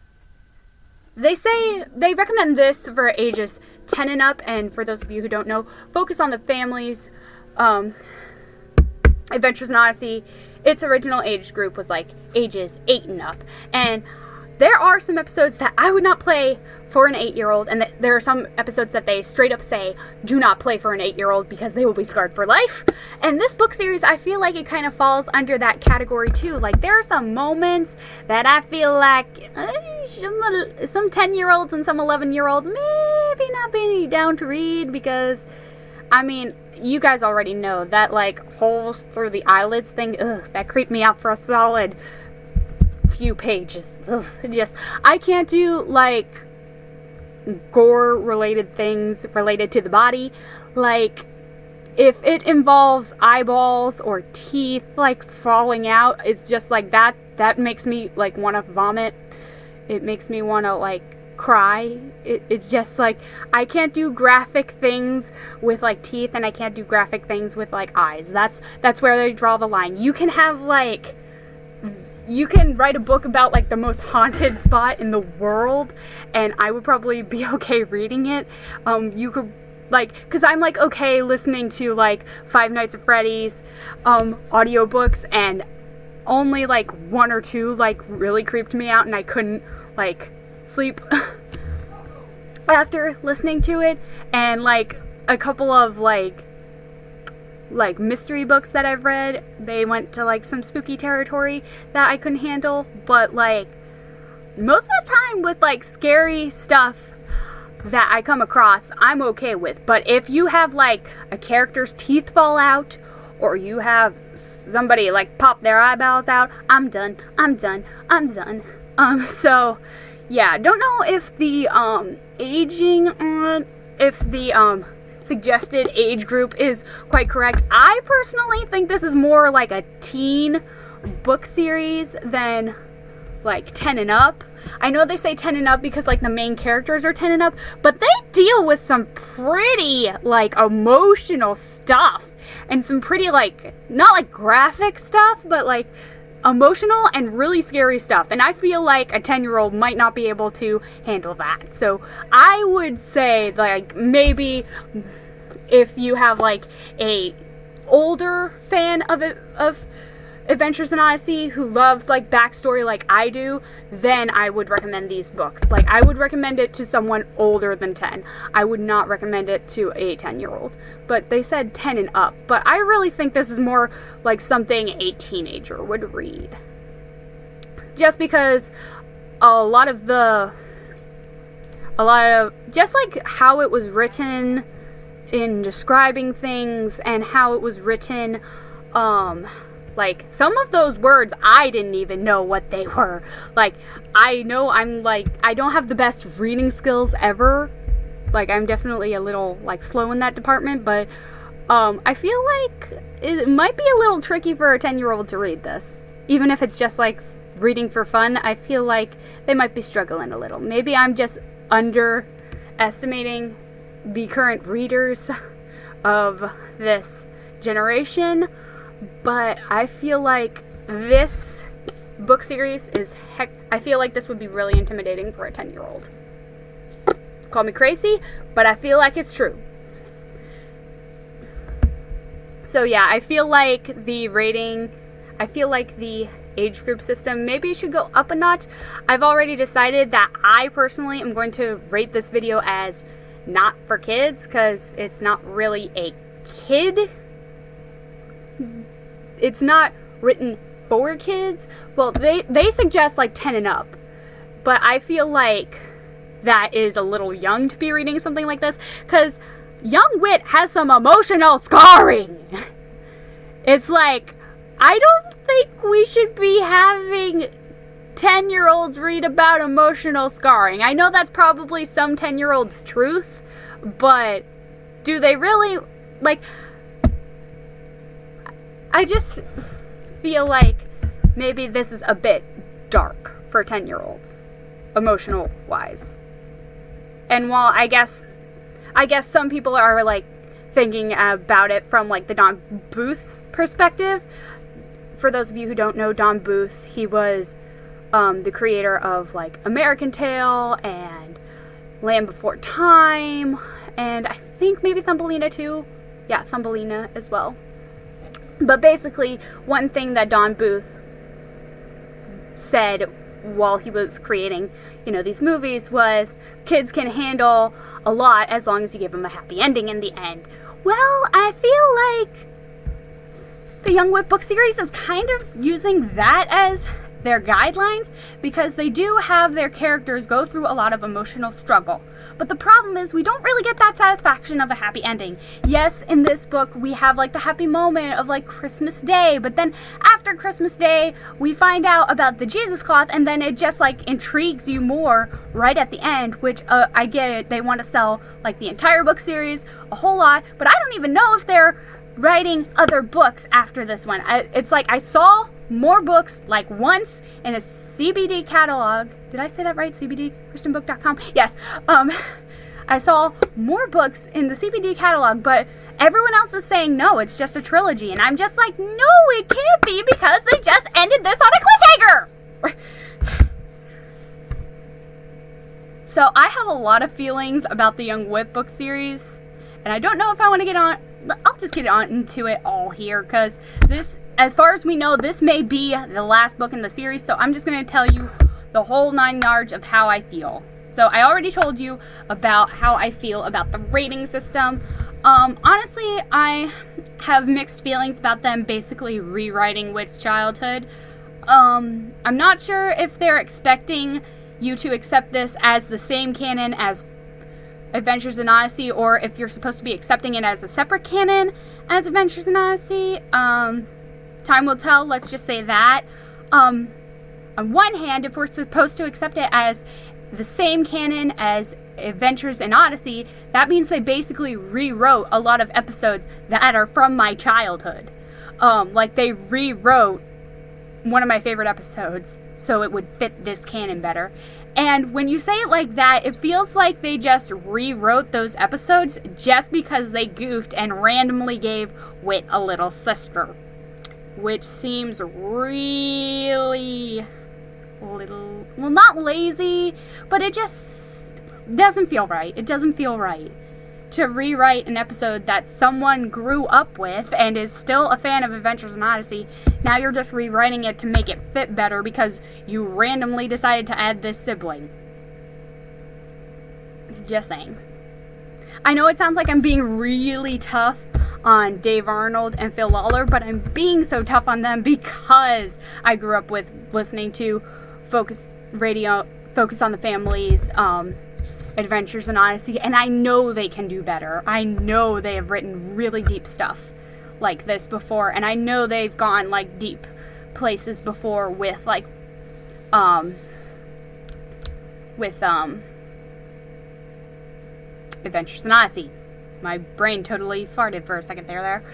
they say they recommend this for ages 10 and up, and for those of you who don't know, focus on the families. Adventures in Odyssey, its original age group was like ages 8 and up, and there are some episodes that I would not play for an 8-year-old, and there are some episodes that they straight up say, do not play for an 8-year-old because they will be scarred for life. And this book series, I feel like it kind of falls under that category too. Like, there are some moments that I feel like some 10-year-olds and some 11-year-olds maybe not being down to read, because I mean, you guys already know that, like, holes through the eyelids thing, ugh, that creeped me out for a solid few pages. Ugh, I can't do, like, gore-related things related to the body. Like, if it involves eyeballs or teeth, like, falling out, it's just, like, that makes me, like, want to vomit. It makes me want to, like, cry. It's just, like, I can't do graphic things with, like, teeth, and I can't do graphic things with, like, eyes. That's where they draw the line. You can have, like, you can write a book about, like, the most haunted spot in the world, and I would probably be okay reading it. You could, like, because I'm, like, okay listening to, like, Five Nights at Freddy's audiobooks, and only, like, one or two, like, really creeped me out, and I couldn't, like, sleep after listening to it. And, like, a couple of, like mystery books that I've read, they went to, like, some spooky territory that I couldn't handle. But, like, most of the time with, like, scary stuff that I come across, I'm okay with. But if you have, like, a character's teeth fall out, or you have somebody, like, pop their eyeballs out, I'm done. So, yeah, don't know if the, if the, suggested age group is quite correct. I personally think this is more like a teen book series than, like, 10 and up. I know they say 10 and up because, like, the main characters are 10 and up, but they deal with some pretty, like, emotional stuff and some pretty, like, not, like, graphic stuff, but, like, emotional and really scary stuff. And I feel like a 10-year-old might not be able to handle that. So I would say, like, maybe if you have, like, a older fan of Adventures in Odyssey who loves, like, backstory like I do, then I would recommend these books. Like, I would recommend it to someone older than 10. I would not recommend it to a 10-year-old. But they said 10 and up. But I really think this is more like something a teenager would read. Just because just like how it was written in describing things and how it was written, like, some of those words, I didn't even know what they were. Like, I know I don't have the best reading skills ever. Like, I'm definitely a little, like, slow in that department, but, I feel like it might be a little tricky for a 10-year-old to read this. Even if it's just, like, reading for fun, I feel like they might be struggling a little. Maybe I'm just underestimating the current readers of this generation, but I feel like this book series I feel like this would be really intimidating for a 10-year-old. Call me crazy, but I feel like it's true. So yeah, I feel like the age group system maybe should go up a notch. I've already decided that I personally am going to rate this video as not for kids, because it's not really a kid. It's not written for kids. Well, they suggest, like, 10 and up, but I feel like that is a little young to be reading something like this, because Young Wit has some emotional scarring. It's like, I don't think we should be having 10-year-olds read about emotional scarring. I know that's probably some 10-year-olds' truth, but do they really? Like, I just feel like maybe this is a bit dark for 10-year-olds, emotional-wise. And while I guess some people are, like, thinking about it from, like, the Don Bluth's perspective. For those of you who don't know Don Bluth, he was the creator of, like, American Tail and Land Before Time, and I think maybe Thumbelina too. Yeah, Thumbelina as well. But basically, one thing that Don Bluth said while he was creating, these movies was kids can handle a lot as long as you give them a happy ending in the end. Well, I feel like the Young Wit book series is kind of using that as their guidelines because they do have their characters go through a lot of emotional struggle. But the problem is we don't really get that satisfaction of a happy ending. Yes, in this book we have like the happy moment of like Christmas Day, but then after Christmas Day we find out about the Jesus cloth, and then it just like intrigues you more right at the end, which I get it, they want to sell like the entire book series a whole lot, but I don't even know if they're writing other books after this one. It's like I saw more books like once in a CBD catalog. Did I say that right? CBD? ChristianBook.com? Yes. I saw more books in the CBD catalog, but everyone else is saying no, it's just a trilogy. And I'm just like, no, it can't be because they just ended this on a cliffhanger! So I have a lot of feelings about the Young Wit book series, and I don't know if I want to get on. I'll just get on into it all here, because this, as far as we know, this may be the last book in the series, so I'm just going to tell you the whole 9 yards of how I feel. So I already told you about how I feel about the rating system. Honestly, I have mixed feelings about them basically rewriting Wit's childhood. I'm not sure if they're expecting you to accept this as the same canon as Adventures in Odyssey, or if you're supposed to be accepting it as a separate canon as Adventures in Odyssey. Time will tell, let's just say that. On one hand, if we're supposed to accept it as the same canon as Adventures in Odyssey, that means they basically rewrote a lot of episodes that are from my childhood. Like they rewrote one of my favorite episodes so it would fit this canon better. And when you say it like that, it feels like they just rewrote those episodes just because they goofed and randomly gave Wit a little sister. Which seems really little, well, not lazy, but it just doesn't feel right. It doesn't feel right to rewrite an episode that someone grew up with and is still a fan of Adventures in Odyssey. Now you're just rewriting it to make it fit better because you randomly decided to add this sibling. Just saying. I know it sounds like I'm being really tough on Dave Arnold and Phil Lawler, but I'm being so tough on them because I grew up with listening to Focus on the Family's Adventures in Odyssey, and I know they can do better. I know they have written really deep stuff like this before, and I know they've gone like deep places before with like Adventures in Odyssey. My brain totally farted for a second there.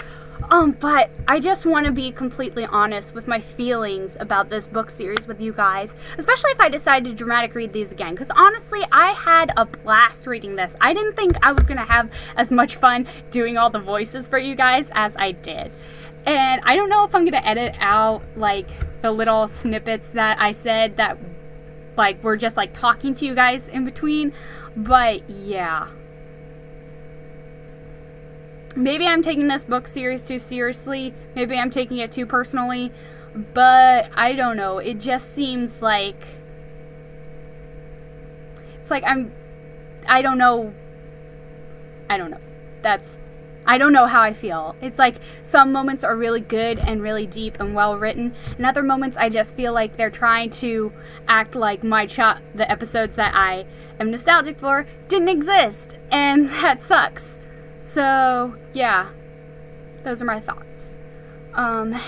But I just want to be completely honest with my feelings about this book series with you guys, especially if I decide to dramatic read these again, because honestly, I had a blast reading this. I didn't think I was going to have as much fun doing all the voices for you guys as I did. And I don't know if I'm going to edit out, like, the little snippets that I said that, like, were just, like, talking to you guys in between, but yeah. Maybe I'm taking this book series too seriously. Maybe I'm taking it too personally. But I don't know. It just seems like... It's like I don't know. I don't know how I feel. It's like some moments are really good and really deep and well written. And other moments I just feel like they're trying to act like the episodes that I am nostalgic for didn't exist. And that sucks. So, yeah, those are my thoughts. Yeah.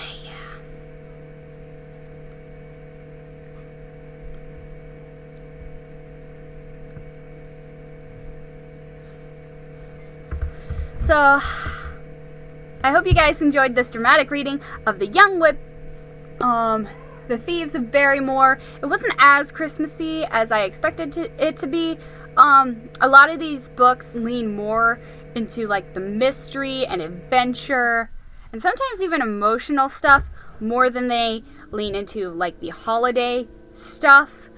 So, I hope you guys enjoyed this dramatic reading of The Young Wit, The Thieves of Barrymore. It wasn't as Christmassy as I expected it to be. A lot of these books lean more into like the mystery and adventure and sometimes even emotional stuff more than they lean into like the holiday stuff.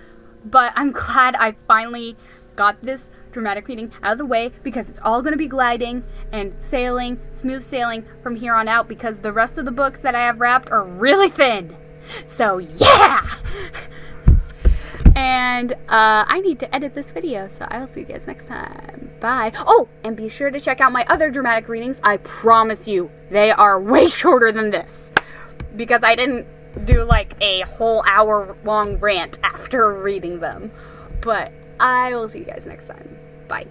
But I'm glad I finally got this dramatic reading out of the way, because it's all going to be gliding and sailing, smooth sailing from here on out, because the rest of the books that I have wrapped are really thin. So yeah! And I need to edit this video, so I'll see you guys next time. Bye. Oh, and be sure to check out my other dramatic readings. I promise you, they are way shorter than this, because I didn't do like a whole hour-long rant after reading them. But I will see you guys next time. Bye.